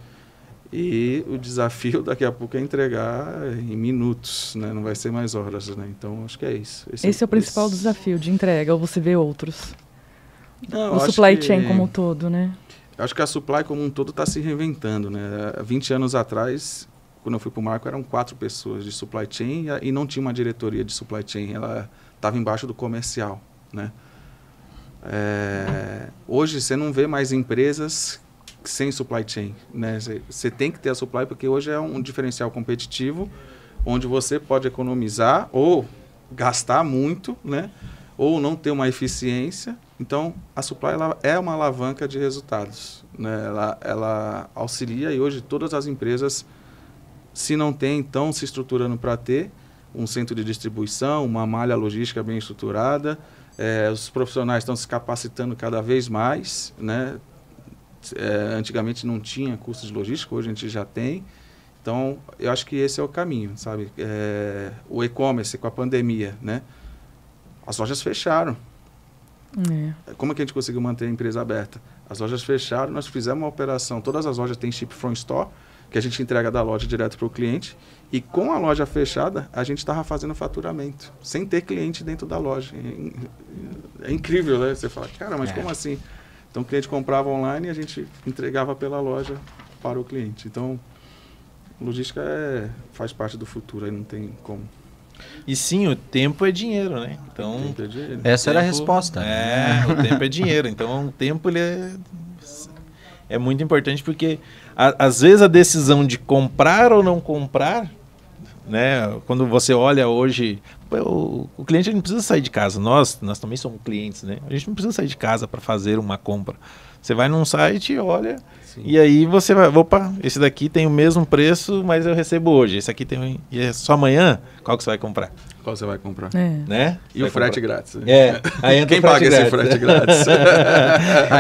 E o desafio daqui a pouco é entregar em minutos, né? Não vai ser mais horas, né? Então, acho que é isso. Esse é o principal desafio de entrega, ou você vê outros? Não, o supply chain como um todo, né? Eu acho que a supply como um todo está se reinventando, né? Há 20 anos atrás, quando eu fui para o Marco, eram 4 pessoas de supply chain e não tinha uma diretoria de supply chain, ela estava embaixo do comercial, né? Hoje você não vê mais empresas sem supply chain, né? Você tem que ter a supply, porque hoje é um diferencial competitivo, onde você pode economizar ou gastar muito, né? Ou não ter uma eficiência. Então, a supply ela é uma alavanca de resultados, né? Ela auxilia, e hoje todas as empresas, se não tem, estão se estruturando para ter um centro de distribuição, uma malha logística bem estruturada. Os profissionais estão se capacitando cada vez mais, né? Antigamente não tinha curso de logística, hoje a gente já tem. Então, eu acho que esse é o caminho, sabe? O e-commerce com a pandemia, né? As lojas fecharam. Como é que a gente conseguiu manter a empresa aberta? As lojas fecharam, nós fizemos uma operação, todas as lojas têm ship from store, que a gente entrega da loja direto para o cliente, e com a loja fechada, a gente estava fazendo faturamento, sem ter cliente dentro da loja. É incrível, né? Você fala, cara, mas como assim? Então, o cliente comprava online e a gente entregava pela loja para o cliente. Então, logística faz parte do futuro, aí não tem como. E sim, o tempo é dinheiro, né? Então, O tempo é dinheiro. Essa era a resposta. o tempo é dinheiro. Então, o tempo ele é muito importante, porque às vezes a decisão de comprar ou não comprar, né? Quando você olha hoje, o cliente não precisa sair de casa. Nós também somos clientes, né? A gente não precisa sair de casa para fazer uma compra. Você vai num site, olha, sim, e aí você vai, opa, esse daqui tem o mesmo preço, mas eu recebo hoje. Esse aqui tem, e é só amanhã, qual que você vai comprar? Qual você vai comprar? Né? E o frete grátis. Aí entra quem paga esse frete grátis?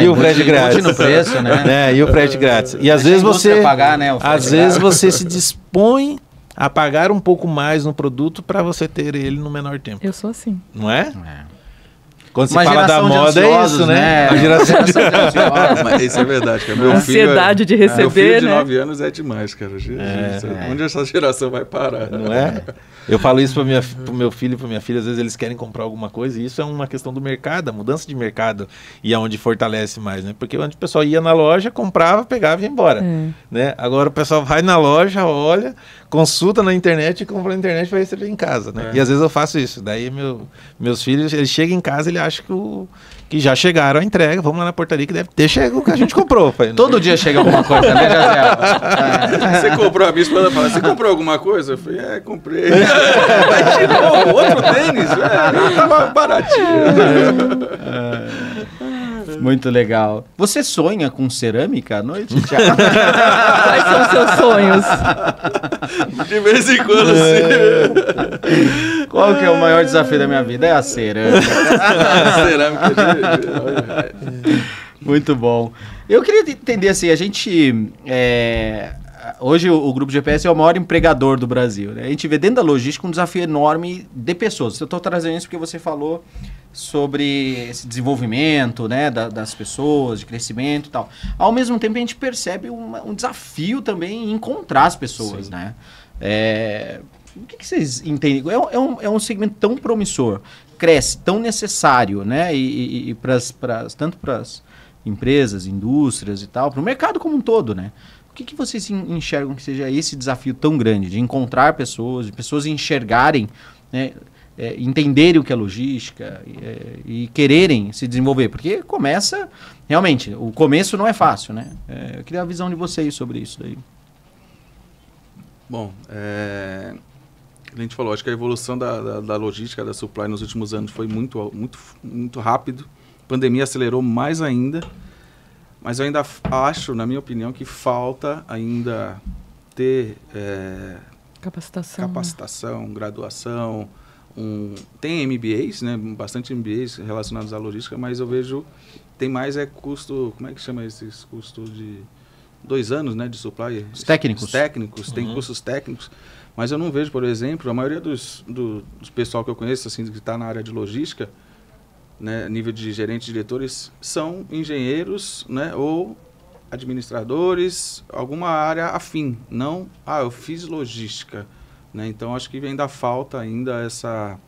E o frete grátis. No preço, né? E o frete grátis. E às vezes você pagar, né, às vezes você se dispõe a pagar um pouco mais no produto para você ter ele no menor tempo. Eu sou assim. Não é? Quando se Uma fala da moda é isso, né? A geração de ansiosos. Mas isso é verdade, cara. A ansiedade de receber, meu filho de né? 9 anos é demais, cara. Onde essa geração vai parar? Não é? Eu falo isso pro meu filho e pra minha filha, às vezes eles querem comprar alguma coisa, e isso é uma questão do mercado, a mudança de mercado, e aonde fortalece mais, né? Porque antes o pessoal ia na loja, comprava, pegava e ia embora, né? Agora o pessoal vai na loja, olha, consulta na internet e compra na internet para receber em casa, né? E às vezes eu faço isso, daí meus filhos, eles chegam em casa, ele acha que já chegaram a entrega, vamos lá na portaria que deve ter chego o que a gente comprou. Todo dia chega alguma coisa, né, Jaziel? Você comprou, a minha esposa fala, você comprou alguma coisa? Eu falei, comprei. Mas de novo, outro tênis, tava baratinho. Muito legal. Você sonha com cerâmica à noite, Thiago? Quais são os seus sonhos? De vez em quando, sim. Qual que é o maior desafio da minha vida? É a cerâmica. Cerâmica Muito bom. Eu queria entender assim, a gente... Hoje o Grupo GPS é o maior empregador do Brasil, né? A gente vê dentro da logística um desafio enorme de pessoas. Eu estou trazendo isso porque você falou sobre esse desenvolvimento, né, das pessoas, de crescimento e tal. Ao mesmo tempo, a gente percebe um desafio também em encontrar as pessoas, sim, né? O que vocês entendem? É um segmento tão promissor, cresce, tão necessário, né? E tanto para as empresas, indústrias e tal, para o mercado como um todo, né? O que vocês enxergam que seja esse desafio tão grande de encontrar pessoas, de pessoas enxergarem, né, entenderem o que é logística e quererem se desenvolver? Porque começa, realmente, o começo não é fácil, né? Eu queria a visão de vocês sobre isso daí. Bom, A gente falou, acho que a evolução da logística, da supply nos últimos anos foi muito rápido. A pandemia acelerou mais ainda. Mas eu ainda acho, na minha opinião, que falta ainda ter capacitação, graduação. Tem MBAs, né? Bastante MBAs relacionados à logística, mas eu vejo tem mais custo, como é que chama esses custos de 2 anos, né, de supply? Os técnicos. Os técnicos, tem custos técnicos, mas eu não vejo, por exemplo, a maioria dos pessoal que eu conheço, assim, que está na área de logística, né, nível de gerentes, diretores, são engenheiros, né, ou administradores, alguma área afim, não, eu fiz logística, né, então acho que ainda falta essa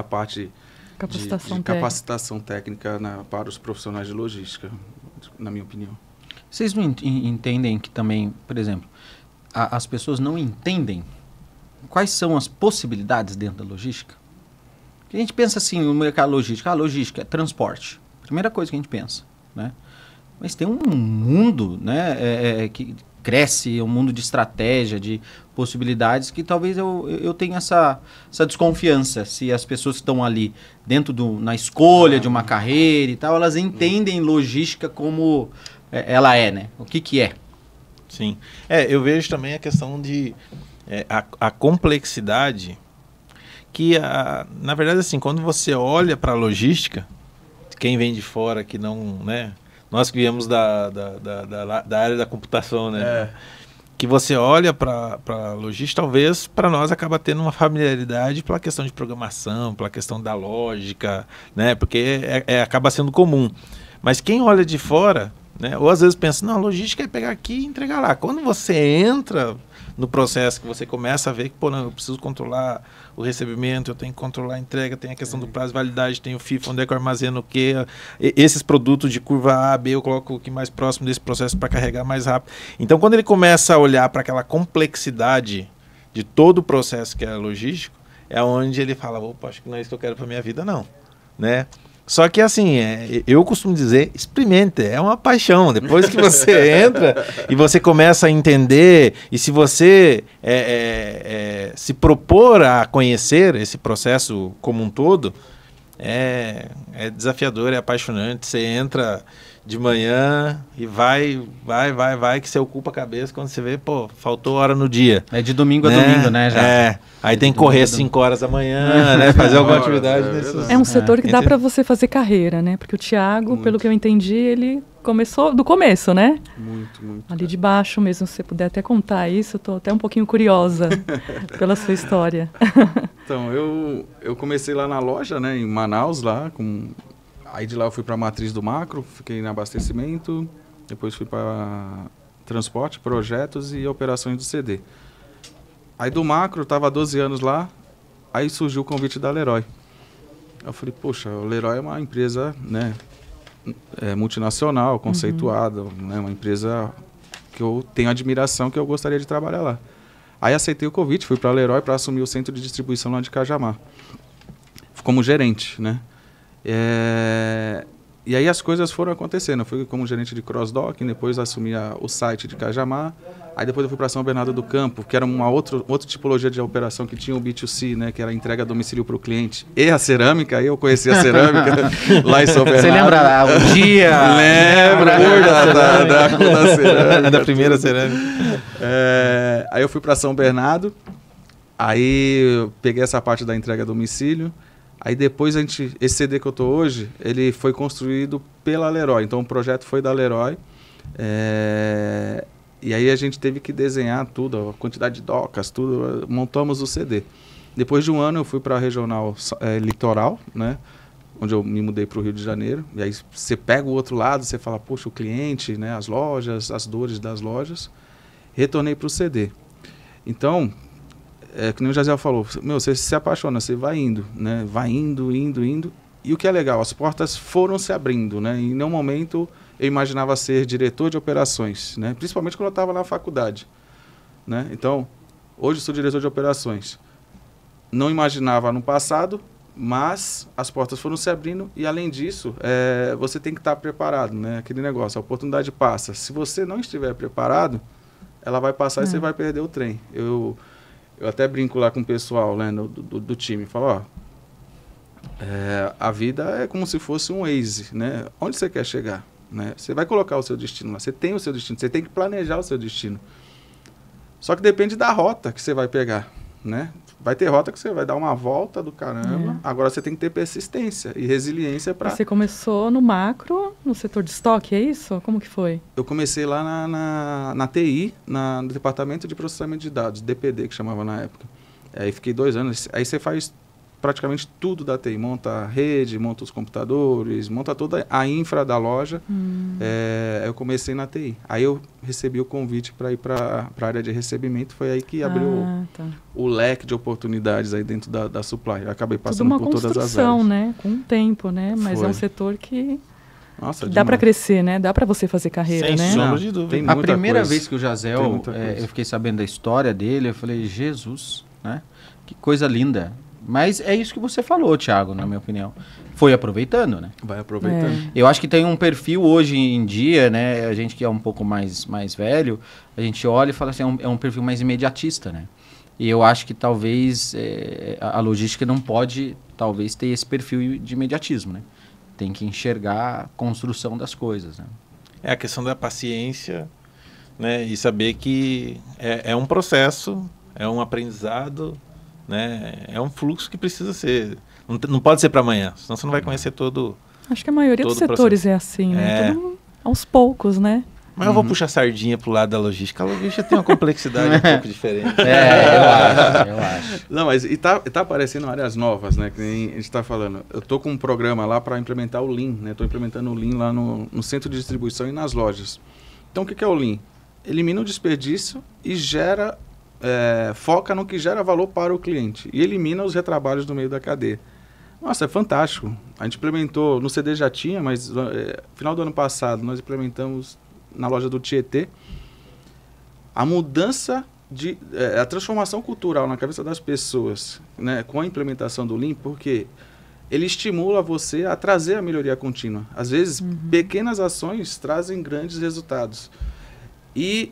parte de capacitação técnica para os profissionais de logística, na minha opinião. Vocês não entendem que também, por exemplo, as pessoas não entendem quais são as possibilidades dentro da logística? A gente pensa assim, no mercado logístico, logística é transporte. Primeira coisa que a gente pensa, né? Mas tem um mundo, né, que cresce, um mundo de estratégia, de possibilidades, que talvez eu tenha essa desconfiança, se as pessoas que estão ali dentro na escolha de uma carreira e tal, elas entendem logística como ela é, né? O que é. Sim. Eu vejo também a questão de a complexidade que, na verdade, assim, quando você olha para a logística, quem vem de fora que não, né? Nós que viemos da área da computação, né? Que você olha para a logística, talvez para nós acaba tendo uma familiaridade pela questão de programação, pela questão da lógica, né? Porque acaba sendo comum. Mas quem olha de fora, né? Ou às vezes pensa, não, a logística é pegar aqui e entregar lá. Quando você entra no processo, que você começa a ver que, não, eu preciso controlar o recebimento, eu tenho que controlar a entrega, tem a questão do prazo de validade, tem o FIFO, onde é que eu armazeno o quê, esses produtos de curva A, B, eu coloco aqui mais próximo desse processo para carregar mais rápido. Então, quando ele começa a olhar para aquela complexidade de todo o processo que é logístico, é onde ele fala, opa, acho que não é isso que eu quero para minha vida, não, né? Só que assim, eu costumo dizer, experimente, é uma paixão. Depois que você entra e você começa a entender, e se você se propor a conhecer esse processo como um todo, é desafiador, é apaixonante. Você entra de manhã e vai, que você ocupa a cabeça quando você vê, faltou hora no dia. É de domingo a domingo, né, já? Aí tem que correr 5 horas da manhã, né? Fazer alguma atividade. É um setor que dá para você fazer carreira, né? Porque o Thiago, pelo que eu entendi, ele começou do começo, né? Muito. Ali de baixo mesmo, se você puder até contar isso, eu tô até um pouquinho curiosa pela sua história. Então, eu comecei lá na loja, né, em Manaus, lá, aí de lá eu fui para a matriz do Macro, fiquei em abastecimento, depois fui para transporte, projetos e operações do CD. Aí do Macro, eu estava há 12 anos lá, aí surgiu o convite da Leroy. Eu falei, poxa, a Leroy é uma empresa, né, multinacional, conceituada, né, uma empresa que eu tenho admiração, que eu gostaria de trabalhar lá. Aí aceitei o convite, fui para a Leroy para assumir o centro de distribuição lá de Cajamar, como gerente, né. E aí as coisas foram acontecendo. Eu fui como gerente de cross-docking, depois assumi o site de Cajamar, aí depois eu fui para São Bernardo do Campo, que era uma outra tipologia de operação que tinha o B2C, né, que era a entrega a domicílio para o cliente. E a cerâmica, aí eu conheci a cerâmica lá em São Bernardo. Você lembra o dia? Lembra da cerâmica. Da primeira cerâmica. Aí eu fui para São Bernardo, aí eu peguei essa parte da entrega a domicílio. Aí depois esse CD que eu tô hoje, ele foi construído pela Leroy. Então o projeto foi da Leroy. E aí a gente teve que desenhar tudo, a quantidade de docas, tudo. Montamos o CD. Depois de um ano eu fui para a regional Litoral, né? Onde eu me mudei para o Rio de Janeiro. E aí você pega o outro lado, você fala, poxa, o cliente, né? As lojas, as dores das lojas. Retornei para o CD. Então, que nem o Jaziel falou, você se apaixona, você vai indo, né? Vai indo. E o que é legal, as portas foram se abrindo, né? Em nenhum momento eu imaginava ser diretor de operações, né? Principalmente quando eu estava na faculdade, né? Então, hoje eu sou diretor de operações. Não imaginava no passado, mas as portas foram se abrindo e, além disso, você tem que estar preparado, né? Aquele negócio, a oportunidade passa. Se você não estiver preparado, ela vai passar e você vai perder o trem. Eu até brinco lá com o pessoal, né, do time. Falo, ó, a vida é como se fosse um Waze, né? Onde você quer chegar? Né? Você vai colocar o seu destino lá. Você tem o seu destino. Você tem que planejar o seu destino. Só que depende da rota que você vai pegar, né? Vai ter rota que você vai dar uma volta do caramba. Agora você tem que ter persistência e resiliência para... Você começou no macro, no setor de estoque, é isso? Como que foi? Eu comecei lá na TI, no Departamento de Processamento de Dados, DPD, que chamava na época. Aí fiquei 2 anos. Aí você faz praticamente tudo da TI. Monta a rede, monta os computadores, monta toda a infra da loja. Eu comecei na TI. Aí eu recebi o convite para ir para a área de recebimento. Foi aí que abriu o leque de oportunidades aí dentro da Supply. Eu acabei passando por todas as áreas. Tudo uma construção, né? Com o tempo, né? Mas é um setor que... Nossa, dá para crescer, né? Dá para você fazer carreira, né? Sem sombra de dúvida. A primeira vez que o Jazel, eu fiquei sabendo da história dele, eu falei, Jesus, né? Que coisa linda. Mas é isso que você falou, Thiago, na minha opinião. Foi aproveitando, né? Vai aproveitando. Eu acho que tem um perfil hoje em dia, né? A gente que é um pouco mais velho, a gente olha e fala assim, é um perfil mais imediatista, né? E eu acho que talvez a logística não pode, talvez, ter esse perfil de imediatismo, né? Tem que enxergar a construção das coisas, né? É a questão da paciência, né? E saber que é um processo, é um aprendizado, né? É um fluxo que precisa ser... Não pode ser para amanhã, senão você não vai conhecer todo... Acho que a maioria dos setores é assim, né? Tudo aos poucos, né? Mas eu vou puxar sardinha pro lado da logística. A logística tem uma complexidade um pouco diferente. Eu acho. Não, mas tá aparecendo áreas novas, né? Que nem a gente tá falando. Eu tô com um programa lá para implementar o Lean, né? Tô implementando o Lean lá no centro de distribuição e nas lojas. Então, o que é o Lean? Elimina o desperdício e gera... foca no que gera valor para o cliente. E elimina os retrabalhos no meio da cadeia. Nossa, é fantástico. A gente implementou, no CD já tinha, mas no final do ano passado nós implementamos na loja do Tietê a mudança a transformação cultural na cabeça das pessoas, né, com a implementação do Lean, porque ele estimula você a trazer a melhoria contínua. Às vezes, pequenas ações trazem grandes resultados. E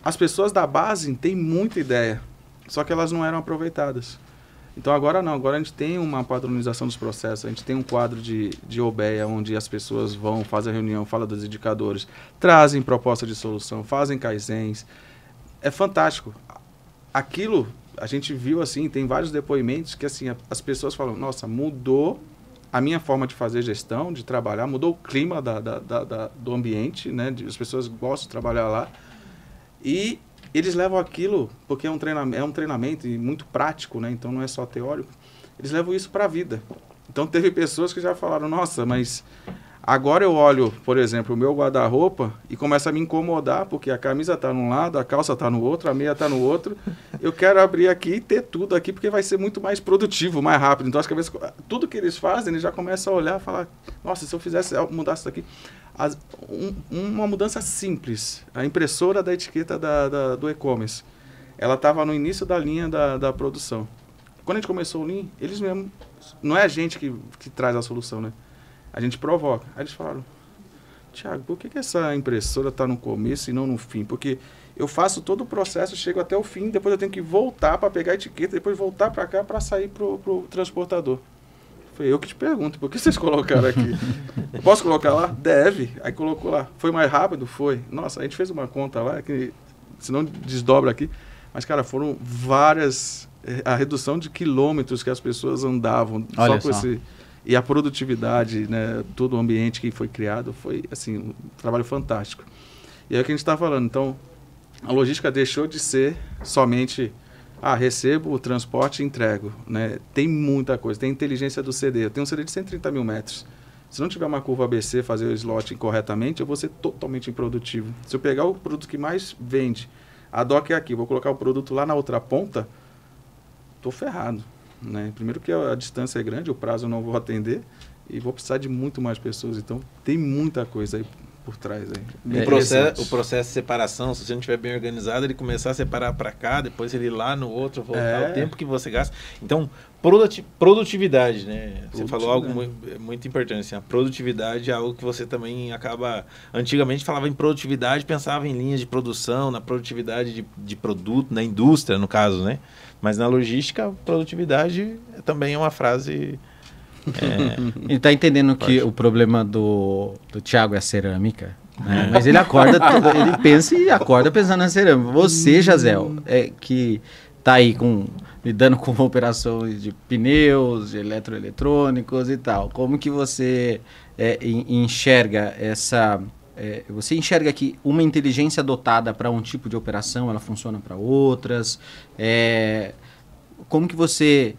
as pessoas da base têm muita ideia, só que elas não eram aproveitadas. Então agora não, agora a gente tem uma padronização dos processos, a gente tem um quadro de OBEA, onde as pessoas vão, fazem a reunião, falam dos indicadores, trazem proposta de solução, fazem kaizens. É fantástico. Aquilo, a gente viu assim, tem vários depoimentos que assim, as pessoas falam, nossa, mudou a minha forma de fazer gestão, de trabalhar, mudou o clima do ambiente, né? As pessoas gostam de trabalhar lá. E eles levam aquilo, porque é um treinamento e muito prático, né? Então não é só teórico. Eles levam isso para a vida. Então teve pessoas que já falaram, nossa, mas agora eu olho, por exemplo, o meu guarda-roupa e começa a me incomodar, porque a camisa está num lado, a calça está no outro, a meia está no outro. Eu quero abrir aqui e ter tudo aqui, porque vai ser muito mais produtivo, mais rápido. Então, tudo que eles fazem, eles já começam a olhar e falar, nossa, se eu mudasse isso daqui... uma mudança simples. A impressora da etiqueta do e-commerce, ela estava no início da linha da produção. Quando a gente começou o Lean, eles mesmo, não é a gente que traz a solução, né? A gente provoca. Aí eles falaram, Thiago, por que essa impressora está no começo e não no fim? Porque eu faço todo o processo, chego até o fim, depois eu tenho que voltar para pegar a etiqueta, depois voltar para cá para sair para o transportador. Foi eu que te pergunto, por que vocês colocaram aqui? Posso colocar lá? Deve. Aí colocou lá. Foi mais rápido? Foi. Nossa, a gente fez uma conta lá, que senão desdobra aqui. Mas, cara, foram várias... a redução de quilômetros que as pessoas andavam. Olha só com esse... E a produtividade, né, todo o ambiente que foi criado, foi, assim, um trabalho fantástico. E é o que a gente está falando. Então, a logística deixou de ser somente... recebo o transporte e entrego, né? Tem muita coisa, tem inteligência do CD. Eu tenho um CD de 130 mil metros. Se não tiver uma curva ABC, fazer o slot corretamente, eu vou ser totalmente improdutivo. Se eu pegar o produto que mais vende, a dock é aqui, vou colocar o produto lá na outra ponta, estou ferrado, né? Primeiro que a distância é grande, o prazo eu não vou atender e vou precisar de muito mais pessoas. Então, tem muita coisa aí por trás aí. O processo de separação, se você não estiver bem organizado, ele começar a separar para cá, depois ele ir lá no outro, voltar o tempo que você gasta. Então, produtividade, né? Você falou algo muito importante. Assim, a produtividade é algo que você também acaba... Antigamente falava em produtividade, pensava em linhas de produção, na produtividade de produto, na indústria, no caso, né? Mas na logística, produtividade também é uma frase... Ele está entendendo que o problema do Thiago é a cerâmica, né? Mas ele acorda, ele pensa e acorda pensando na cerâmica. Você, Jazel, que está aí lidando com operações de pneus, de eletroeletrônicos e tal, como que você enxerga essa... você enxerga que uma inteligência adotada para um tipo de operação, ela funciona para outras? Como que você...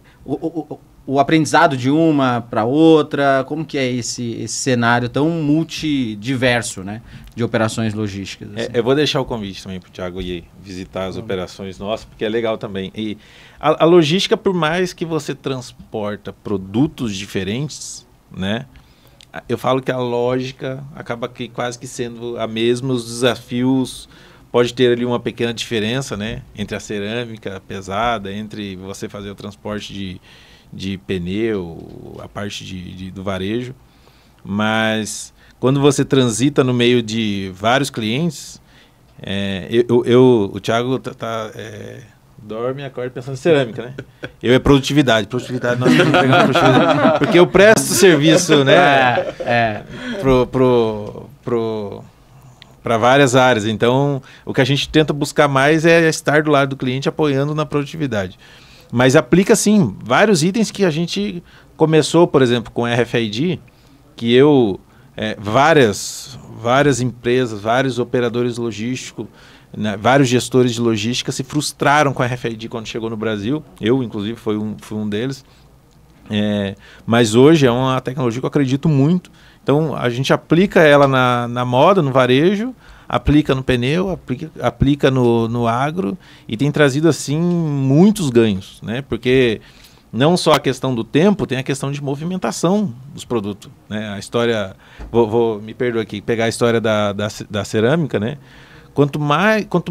O aprendizado de uma para outra, como que é esse cenário tão multidiverso, né, de operações logísticas? Assim? Eu vou deixar o convite também para o Thiago ir visitar as operações nossas, porque é legal também. E a logística, por mais que você transporta produtos diferentes, né, eu falo que a lógica acaba quase que sendo a mesma, os desafios... Pode ter ali uma pequena diferença, né, entre a cerâmica pesada, entre você fazer o transporte de pneu, a parte do varejo, mas quando você transita no meio de vários clientes, o Thiago dorme e acorda pensando em cerâmica, né? Eu produtividade nós estamos pegando produtividade, porque eu presto serviço, né, para várias áreas, então o que a gente tenta buscar mais é estar do lado do cliente apoiando na produtividade. Mas aplica, sim, vários itens que a gente começou, por exemplo, com RFID, que várias empresas, vários operadores logísticos, né, vários gestores de logística se frustraram com a RFID quando chegou no Brasil. Eu, inclusive, fui um deles. Mas hoje é uma tecnologia que eu acredito muito. Então, a gente aplica ela na moda, no varejo, aplica no pneu, aplica no agro e tem trazido, assim, muitos ganhos, né? Porque não só a questão do tempo, tem a questão de movimentação dos produtos, né? A história, me perdoa aqui, pegar a história da cerâmica, né? Quanto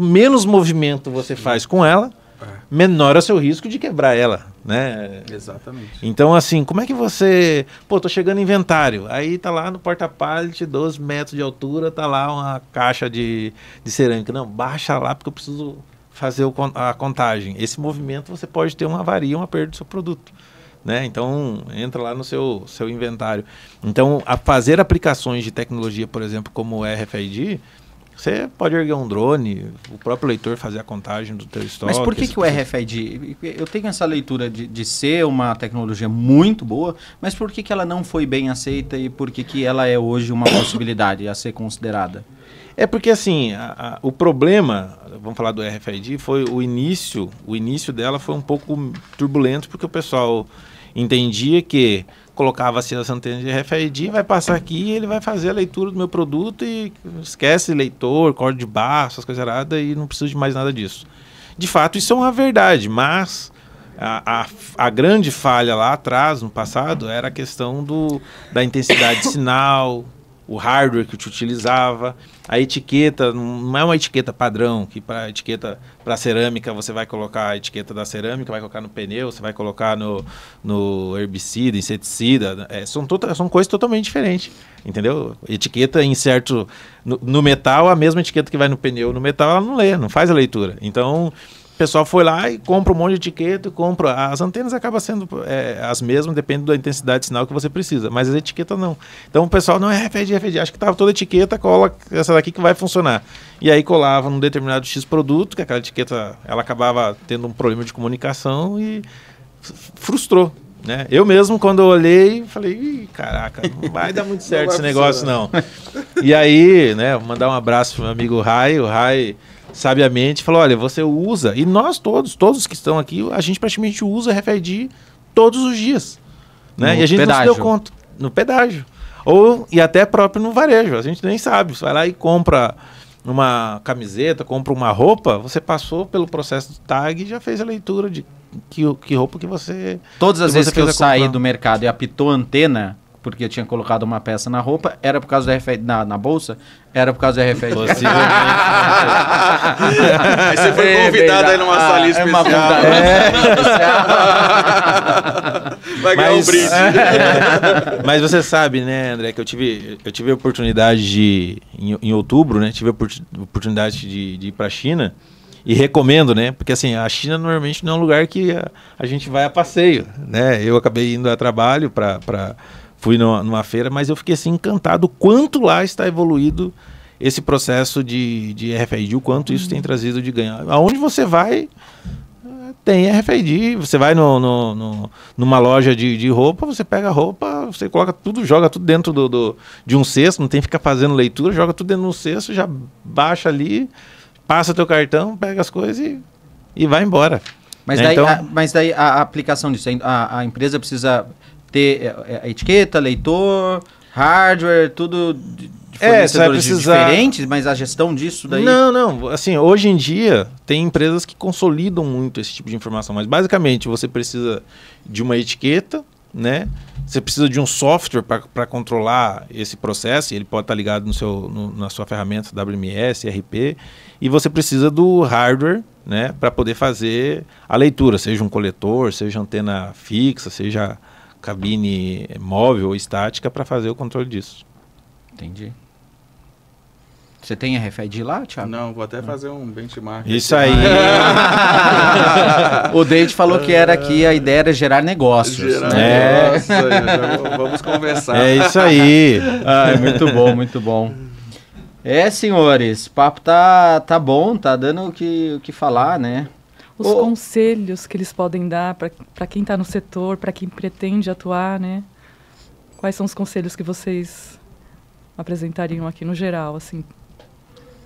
menos movimento você faz com ela, menor é o seu risco de quebrar ela, né? Exatamente. Então, assim, como é que você... tô chegando inventário, aí tá lá no porta-pallet, 12 metros de altura, tá lá uma caixa de cerâmica. Não, baixa lá porque eu preciso fazer a contagem. Esse movimento você pode ter uma avaria, uma perda do seu produto, né? Então, entra lá no seu inventário. Então, a fazer aplicações de tecnologia, por exemplo, como o RFID... Você pode erguer um drone, o próprio leitor fazer a contagem do teu estoque. Mas por que o RFID... Eu tenho essa leitura de ser uma tecnologia muito boa, mas por que ela não foi bem aceita e por que ela é hoje uma possibilidade a ser considerada? É porque, assim, o problema, vamos falar do RFID, foi o início dela foi um pouco turbulento, porque o pessoal entendia que colocava-se as antenas de RFID, vai passar aqui e ele vai fazer a leitura do meu produto e esquece leitor, código de barra, essas coisas erradas e não precisa de mais nada disso. De fato, isso é uma verdade, mas a grande falha lá atrás, no passado, era a questão da intensidade de sinal, o hardware que te utilizava, a etiqueta, não é uma etiqueta padrão, que para etiqueta para cerâmica você vai colocar a etiqueta da cerâmica, vai colocar no pneu, você vai colocar no herbicida, inseticida, são coisas totalmente diferentes, entendeu? Etiqueta em certo... No metal, a mesma etiqueta que vai no pneu, no metal ela não lê, não faz a leitura. Então... O pessoal foi lá e compra um monte de etiqueta, as antenas acabam sendo as mesmas, depende da intensidade de sinal que você precisa, mas as etiquetas não. Então o pessoal não é RFID, acho que estava toda etiqueta, cola essa daqui que vai funcionar. E aí colava num determinado X produto, que aquela etiqueta ela acabava tendo um problema de comunicação e frustrou. Né? Eu mesmo, quando eu olhei, falei, caraca, não vai dar muito certo esse negócio não. E aí, né, vou mandar um abraço pro meu amigo Rai, o Rai sabiamente falou, olha, você usa, e nós todos que estão aqui, a gente praticamente usa RFID todos os dias, né? E a gente pedágio. Não se deu conta, no pedágio, e até próprio no varejo, a gente nem sabe, você vai lá e compra uma camiseta, compra uma roupa, você passou pelo processo do tag e já fez a leitura de que roupa que você... Todas as vezes que eu saí do mercado e apitou a antena, porque eu tinha colocado uma peça na roupa, era por causa do RFID, na bolsa, era por causa do RFID. Aí você foi convidado aí numa salinha especial. Vai ganhar um brinde. Mas você sabe, né, André, que eu tive a oportunidade de, em outubro, né, tive a oportunidade de ir para a China. E recomendo, né? Porque assim, a China normalmente não é um lugar que a gente vai a passeio, né? Eu acabei indo a trabalho, fui numa feira, mas eu fiquei assim encantado o quanto lá está evoluído esse processo de RFID, o quanto isso tem trazido de ganho. Aonde você vai, tem RFID. Você vai numa loja de roupa, você pega a roupa, você coloca tudo, joga tudo dentro de um cesto, não tem que ficar fazendo leitura, joga tudo dentro de um cesto, já baixa ali, passa teu cartão, pega as coisas e vai embora. Mas, né? daí a aplicação disso, a empresa precisa ter a etiqueta, leitor, hardware, tudo de fornecedores diferentes, mas a gestão disso daí... Não. Assim, hoje em dia tem empresas que consolidam muito esse tipo de informação, mas basicamente você precisa de uma etiqueta, né? Você precisa de um software para controlar esse processo, e ele pode estar ligado na sua ferramenta WMS, RP, e você precisa do hardware, né, para poder fazer a leitura, seja um coletor, seja antena fixa, seja cabine móvel ou estática, para fazer o controle disso. Entendi. Você tem RFID lá, Thiago? Não, vou até fazer um benchmark. Isso aí. O Dade falou que a ideia era gerar negócios. Vamos conversar. É isso aí. Muito bom, muito bom. Senhores, o papo tá bom, tá dando o que falar, né? Os conselhos que eles podem dar para quem está no setor, para quem pretende atuar, né? Quais são os conselhos que vocês apresentariam aqui no geral, assim?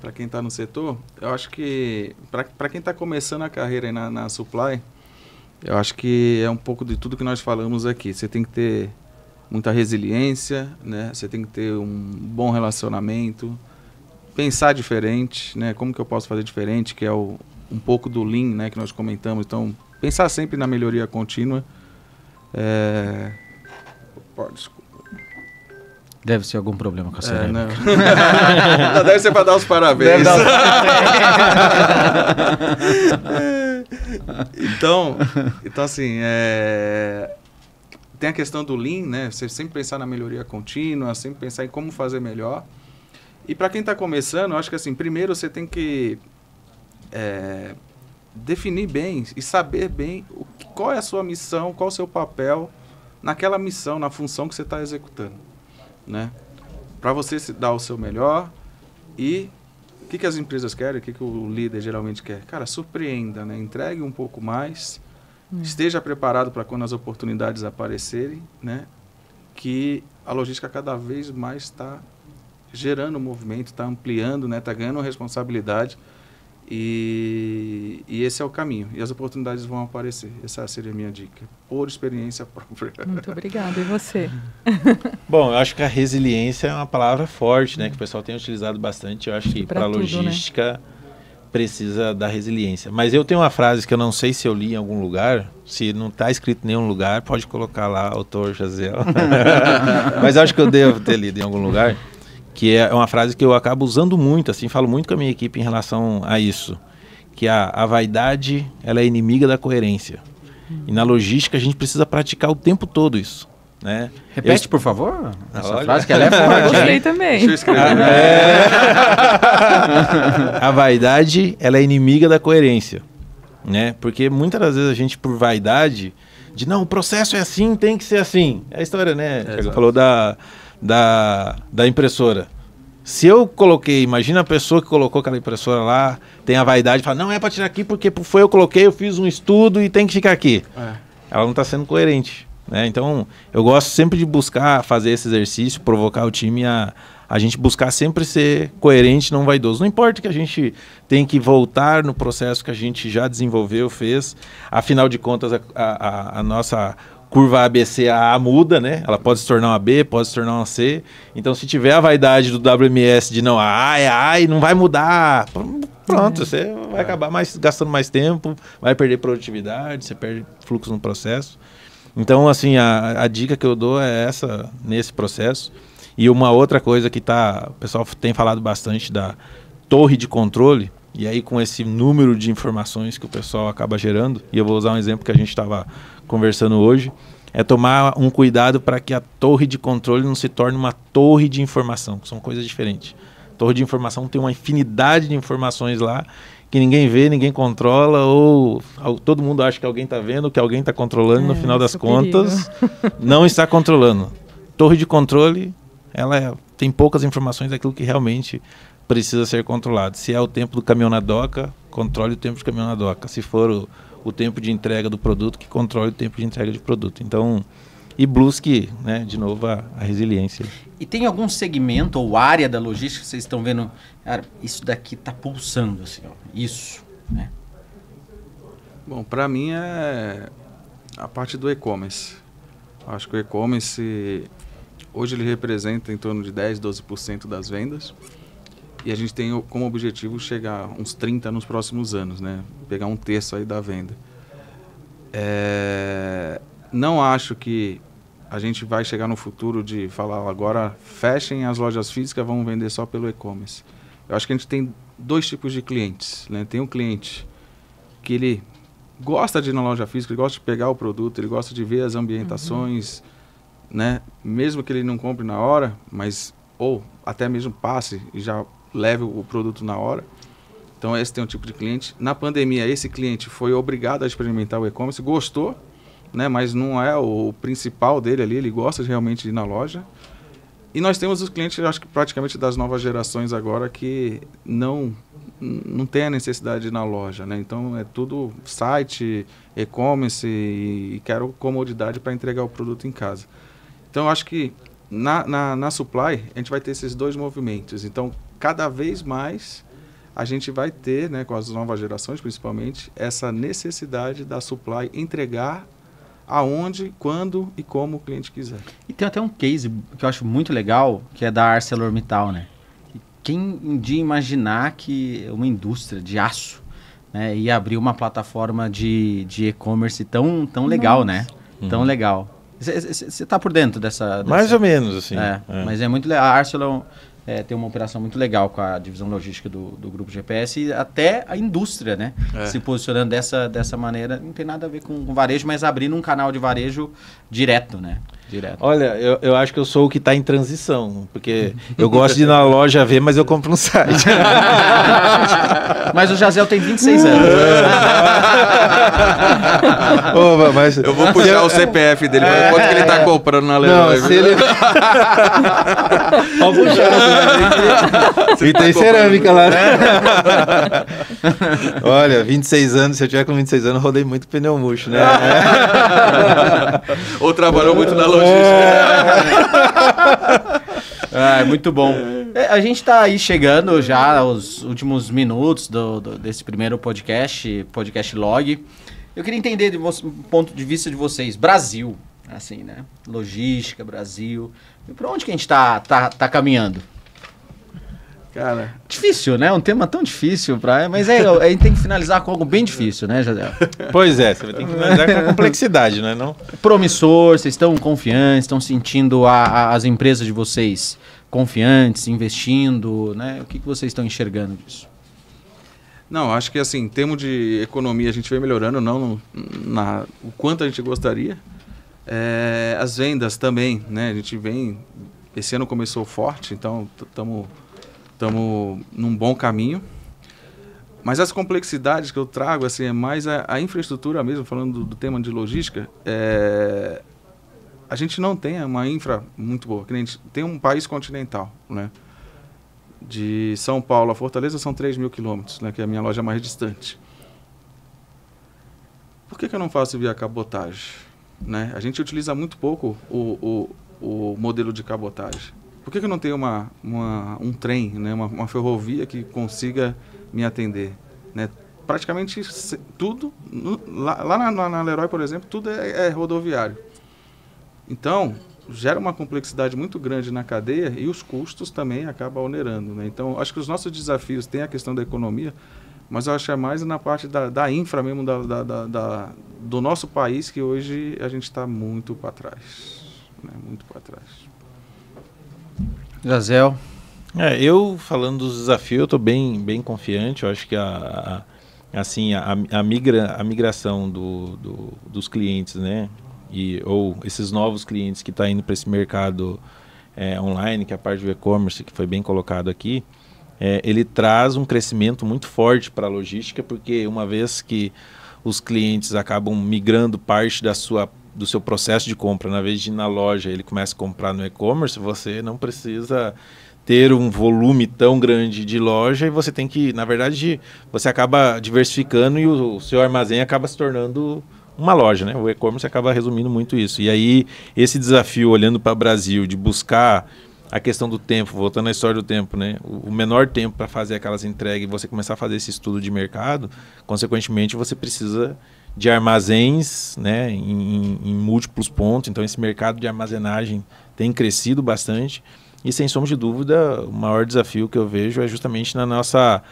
Para quem está no setor, eu acho que para quem está começando a carreira aí na Supply, eu acho que é um pouco de tudo que nós falamos aqui. Você tem que ter muita resiliência, né? Você tem que ter um bom relacionamento, pensar diferente, né? Como que eu posso fazer diferente, que é um pouco do Lean, né, que nós comentamos. Então, pensar sempre na melhoria contínua. Desculpa. Deve ser algum problema com a cerâmica. Não. Deve ser para dar os parabéns. Então assim, tem a questão do Lean, né? Você sempre pensar na melhoria contínua, sempre pensar em como fazer melhor. E para quem está começando, eu acho que assim, primeiro você tem que definir bem e saber bem qual é a sua missão, qual é o seu papel naquela missão, na função que você está executando, né? Para você se dar o seu melhor. E o que as empresas querem, o que o líder geralmente quer? Cara, surpreenda, né? Entregue um pouco mais, esteja preparado para quando as oportunidades aparecerem, né? Que a logística cada vez mais está gerando movimento, está ampliando, né? Está ganhando responsabilidade. E esse é o caminho. E as oportunidades vão aparecer. Essa seria a minha dica. Por experiência própria. Muito obrigada. E você? Bom, eu acho que a resiliência é uma palavra forte, né? Que o pessoal tem utilizado bastante. Eu acho que para a logística, né, precisa da resiliência. Mas eu tenho uma frase que eu não sei se eu li em algum lugar. Se não está escrito em nenhum lugar, pode colocar lá, autor Jaziel. Mas eu acho que eu devo ter lido em algum lugar. Que é uma frase que eu acabo usando muito, assim, falo muito com a minha equipe em relação a isso, que a vaidade, ela é inimiga da coerência. E na logística a gente precisa praticar o tempo todo isso, né? Repete, por favor, essa frase, que ela é forte. Eu gostei também. Deixa eu escrever. A vaidade, ela é inimiga da coerência, né? Porque muitas das vezes a gente, por vaidade, não, o processo é assim, tem que ser assim. É a história, né? Você falou da impressora. Se eu coloquei, imagina a pessoa que colocou aquela impressora lá, tem a vaidade, fala, não é para tirar aqui porque foi eu coloquei, eu fiz um estudo e tem que ficar aqui. Ela não está sendo coerente, né? Então, eu gosto sempre de buscar fazer esse exercício, provocar o time a gente buscar sempre ser coerente, não vaidoso. Não importa que a gente tem que voltar no processo que a gente já desenvolveu, fez. Afinal de contas, a nossa curva ABCAA muda, né? Ela pode se tornar uma B, pode se tornar uma C. Então, se tiver a vaidade do WMS de não, é A e não vai mudar, pronto, você vai acabar gastando mais tempo, vai perder produtividade, você perde fluxo no processo. Então, assim, a dica que eu dou é essa, nesse processo. E uma outra coisa que o pessoal tem falado bastante da torre de controle, e aí com esse número de informações que o pessoal acaba gerando, e eu vou usar um exemplo que a gente estava conversando hoje, é tomar um cuidado para que a torre de controle não se torne uma torre de informação, que são coisas diferentes. Torre de informação tem uma infinidade de informações lá, que ninguém vê, ninguém controla, ou todo mundo acha que alguém está vendo, que alguém está controlando, no final das contas, não está controlando. Torre de controle, ela tem poucas informações daquilo que realmente precisa ser controlado. Se é o tempo do caminhão na doca, controle o tempo de caminhão na doca. Se for o tempo de entrega do produto, que controle o tempo de entrega de produto. Então, e busque, né, de novo, a resiliência. E tem algum segmento ou área da logística que vocês estão vendo, cara, isso daqui está pulsando, assim, ó, isso, né? Bom, para mim é a parte do e-commerce. Acho que o e-commerce, hoje ele representa em torno de 10, 12% das vendas. E a gente tem como objetivo chegar a uns 30% nos próximos anos, né? Pegar um terço aí da venda. Não acho que a gente vai chegar no futuro de falar agora fechem as lojas físicas, vamos vender só pelo e-commerce. Eu acho que a gente tem dois tipos de clientes, né? Tem um cliente que ele gosta de ir na loja física, ele gosta de pegar o produto, ele gosta de ver as ambientações, né? Mesmo que ele não compre na hora, mas ou até mesmo passe e já leve o produto na hora. Então esse tem um tipo de cliente. Na pandemia esse cliente foi obrigado a experimentar o e-commerce, gostou, né? Mas não é o principal dele ali, ele gosta realmente de ir na loja. E nós temos os clientes, acho que praticamente das novas gerações agora, que não tem a necessidade de ir na loja, né? Então é tudo site, e-commerce e quero comodidade para entregar o produto em casa. Então eu acho que na supply a gente vai ter esses dois movimentos. Então cada vez mais a gente vai ter, né, com as novas gerações principalmente, essa necessidade da supply entregar aonde, quando e como o cliente quiser. E tem até um case que eu acho muito legal, que é da ArcelorMittal, né? Quem iria imaginar que uma indústria de aço, né, ia abrir uma plataforma de e-commerce tão legal, né? Tão legal. Você está por dentro dessa... Mais ou menos, assim. Mas é muito legal. A Arcelor tem uma operação muito legal com a divisão logística do Grupo GPS e até a indústria, né? Se posicionando dessa maneira. Não tem nada a ver com varejo, mas abrindo um canal de varejo direto, né? Direto. Olha, eu acho que eu sou o que está em transição, porque eu gosto de ir na loja ver, mas eu compro no site. Mas o Jazel tem 26 anos. Opa, mas eu vou puxar o CPF dele para ver quanto que ele está comprando na Leroy. Não, se ele... Vou puxar. E tem cerâmica lá. Olha, 26 anos, se eu tiver com 26 anos, eu rodei muito pneu murcho, né? Ou trabalhou muito na logística. Muito bom. A gente está aí chegando já aos últimos minutos desse primeiro podcast log. Eu queria entender do ponto de vista de vocês, Brasil, assim, né? Logística, Brasil. Para onde que a gente tá caminhando? Cara, difícil, né? Um tema tão difícil, mas a gente tem que finalizar com algo bem difícil, né, Jadel? Pois é, você vai ter que finalizar com a complexidade, né? Não? Promissor, vocês estão confiantes, estão sentindo as empresas de vocês confiantes, investindo, né? O que vocês estão enxergando disso? Não, acho que assim, em termos de economia a gente vem melhorando, não o quanto a gente gostaria. As vendas também, né? A gente vem, esse ano começou forte, então estamos num bom caminho. Mas as complexidades que eu trago assim, é mais a infraestrutura mesmo, falando do tema de logística. A gente não tem uma infra muito boa. A gente tem um país continental, né? De São Paulo a Fortaleza são 3.000 quilômetros, né? Que é a minha loja mais distante. Por que eu não faço via cabotagem? Né? A gente utiliza muito pouco o modelo de cabotagem. Por que eu não tenho um trem, né? uma ferrovia que consiga me atender? Né? Praticamente tudo, lá na Leroy, por exemplo, tudo é rodoviário. Então, gera uma complexidade muito grande na cadeia e os custos também acabam onerando. Né? Então, acho que os nossos desafios têm a questão da economia, mas eu acho que é mais na parte da infra mesmo, do nosso país, que hoje a gente está muito para trás. Né? Muito para trás. Jazel. Eu, falando dos desafios, eu estou bem confiante. Eu acho que a migração dos clientes, né? Ou esses novos clientes que estão indo para esse mercado online, que é a parte do e-commerce, que foi bem colocado aqui, ele traz um crescimento muito forte para a logística, porque uma vez que os clientes acabam migrando parte do seu processo de compra, na vez de ir na loja, ele começa a comprar no e-commerce, você não precisa ter um volume tão grande de loja e você tem que, na verdade, você acaba diversificando e o seu armazém acaba se tornando uma loja, né? O e-commerce acaba resumindo muito isso. E aí, esse desafio, olhando para o Brasil, de buscar a questão do tempo, voltando à história do tempo, né? O menor tempo para fazer aquelas entregas e você começar a fazer esse estudo de mercado, consequentemente, você precisa de armazéns, né? Em múltiplos pontos. Então, esse mercado de armazenagem tem crescido bastante. E, sem sombra de dúvida, o maior desafio que eu vejo é justamente na nossa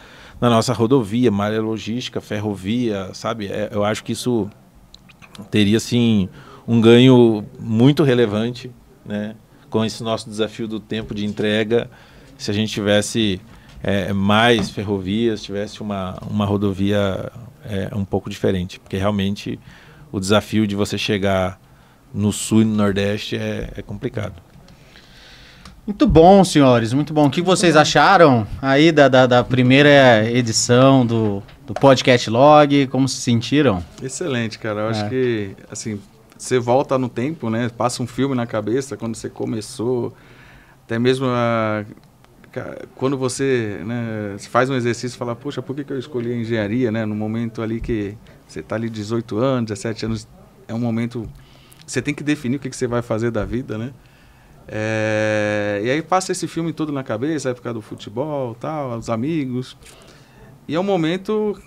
rodovia, malha logística, ferrovia, sabe? Eu acho que isso teria, assim, um ganho muito relevante, né? Com esse nosso desafio do tempo de entrega, se a gente tivesse mais ferrovias, tivesse uma rodovia um pouco diferente, porque realmente o desafio de você chegar no sul e no nordeste é complicado. Muito bom, senhores, muito bom. O que vocês acharam aí da primeira edição do Podcast Log? Como se sentiram? Excelente, cara. Eu acho que, assim, você volta no tempo, né? Passa um filme na cabeça quando você começou, até mesmo quando você, né, faz um exercício e fala, poxa, por que eu escolhi a engenharia, né? No momento ali que você está ali 18 anos, 17 anos, é um momento... Você tem que definir o que você vai fazer da vida, né? E aí passa esse filme todo na cabeça, a época do futebol, tal, os amigos. E é um momento...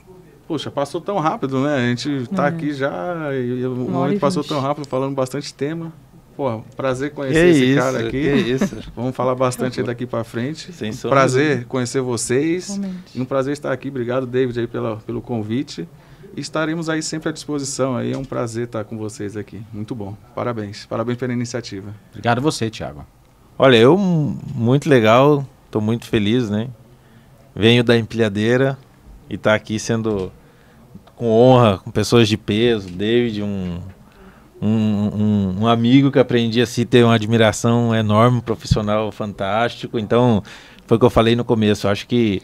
Poxa, passou tão rápido, né? A gente tá aqui já e o momento passou tão rápido, falando bastante tema. Pô, prazer conhecer esse cara aqui. Vamos falar bastante aí daqui para frente. Prazer conhecer vocês. E um prazer estar aqui. Obrigado, David, aí pelo convite. E estaremos aí sempre à disposição. Aí é um prazer estar com vocês aqui. Muito bom. Parabéns. Parabéns pela iniciativa. Obrigado a você, Thiago. Olha, muito legal. Estou muito feliz, né? Venho da empilhadeira e estar aqui sendo com honra, com pessoas de peso. David, um amigo que aprendi a ter uma admiração enorme, um profissional fantástico. Então, foi o que eu falei no começo. Eu acho que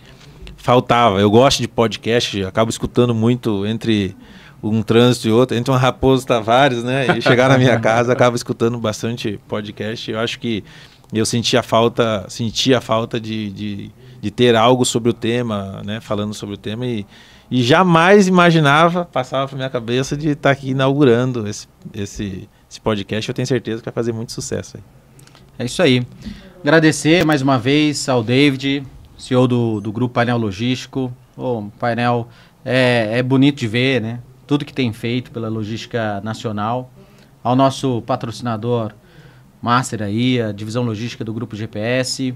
faltava. Eu gosto de podcast, acabo escutando muito entre um trânsito e outro, entre uma Raposo Tavares, né? E chegar na minha casa, acabo escutando bastante podcast. Eu acho que eu sentia a falta de ter algo sobre o tema, né? Falando sobre o tema e jamais imaginava, passava pela minha cabeça de estar aqui inaugurando esse podcast. Eu tenho certeza que vai fazer muito sucesso aí. É isso aí. Agradecer mais uma vez ao David, CEO do Grupo Painel Logístico. O painel é bonito de ver, né? Tudo que tem feito pela logística nacional. Ao nosso patrocinador Master aí, a divisão logística do Grupo GPS.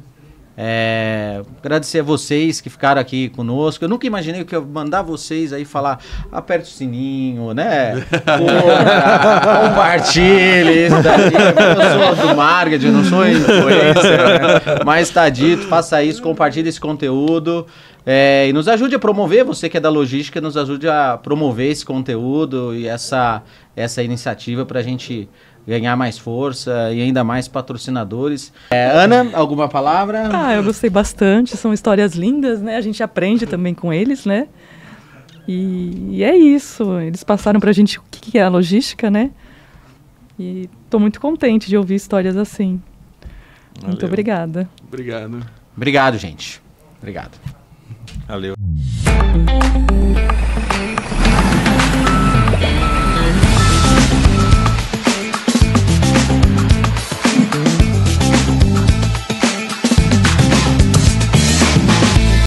Agradecer a vocês que ficaram aqui conosco. Eu nunca imaginei que eu ia mandar vocês aí falar, aperte o sininho, né? Compartilhe isso daí. Eu sou do marketing, eu não sou influencer, né? Mas tá dito, faça isso, compartilhe esse conteúdo e nos ajude a promover, você que é da logística, nos ajude a promover esse conteúdo e essa iniciativa para a gente ganhar mais força e ainda mais patrocinadores. Ana, alguma palavra? Eu gostei bastante, são histórias lindas, né? A gente aprende também com eles, né? E é isso, eles passaram pra gente o que é a logística, né? E tô muito contente de ouvir histórias assim. Valeu. Muito obrigada. Obrigado. Obrigado, gente. Obrigado. Valeu.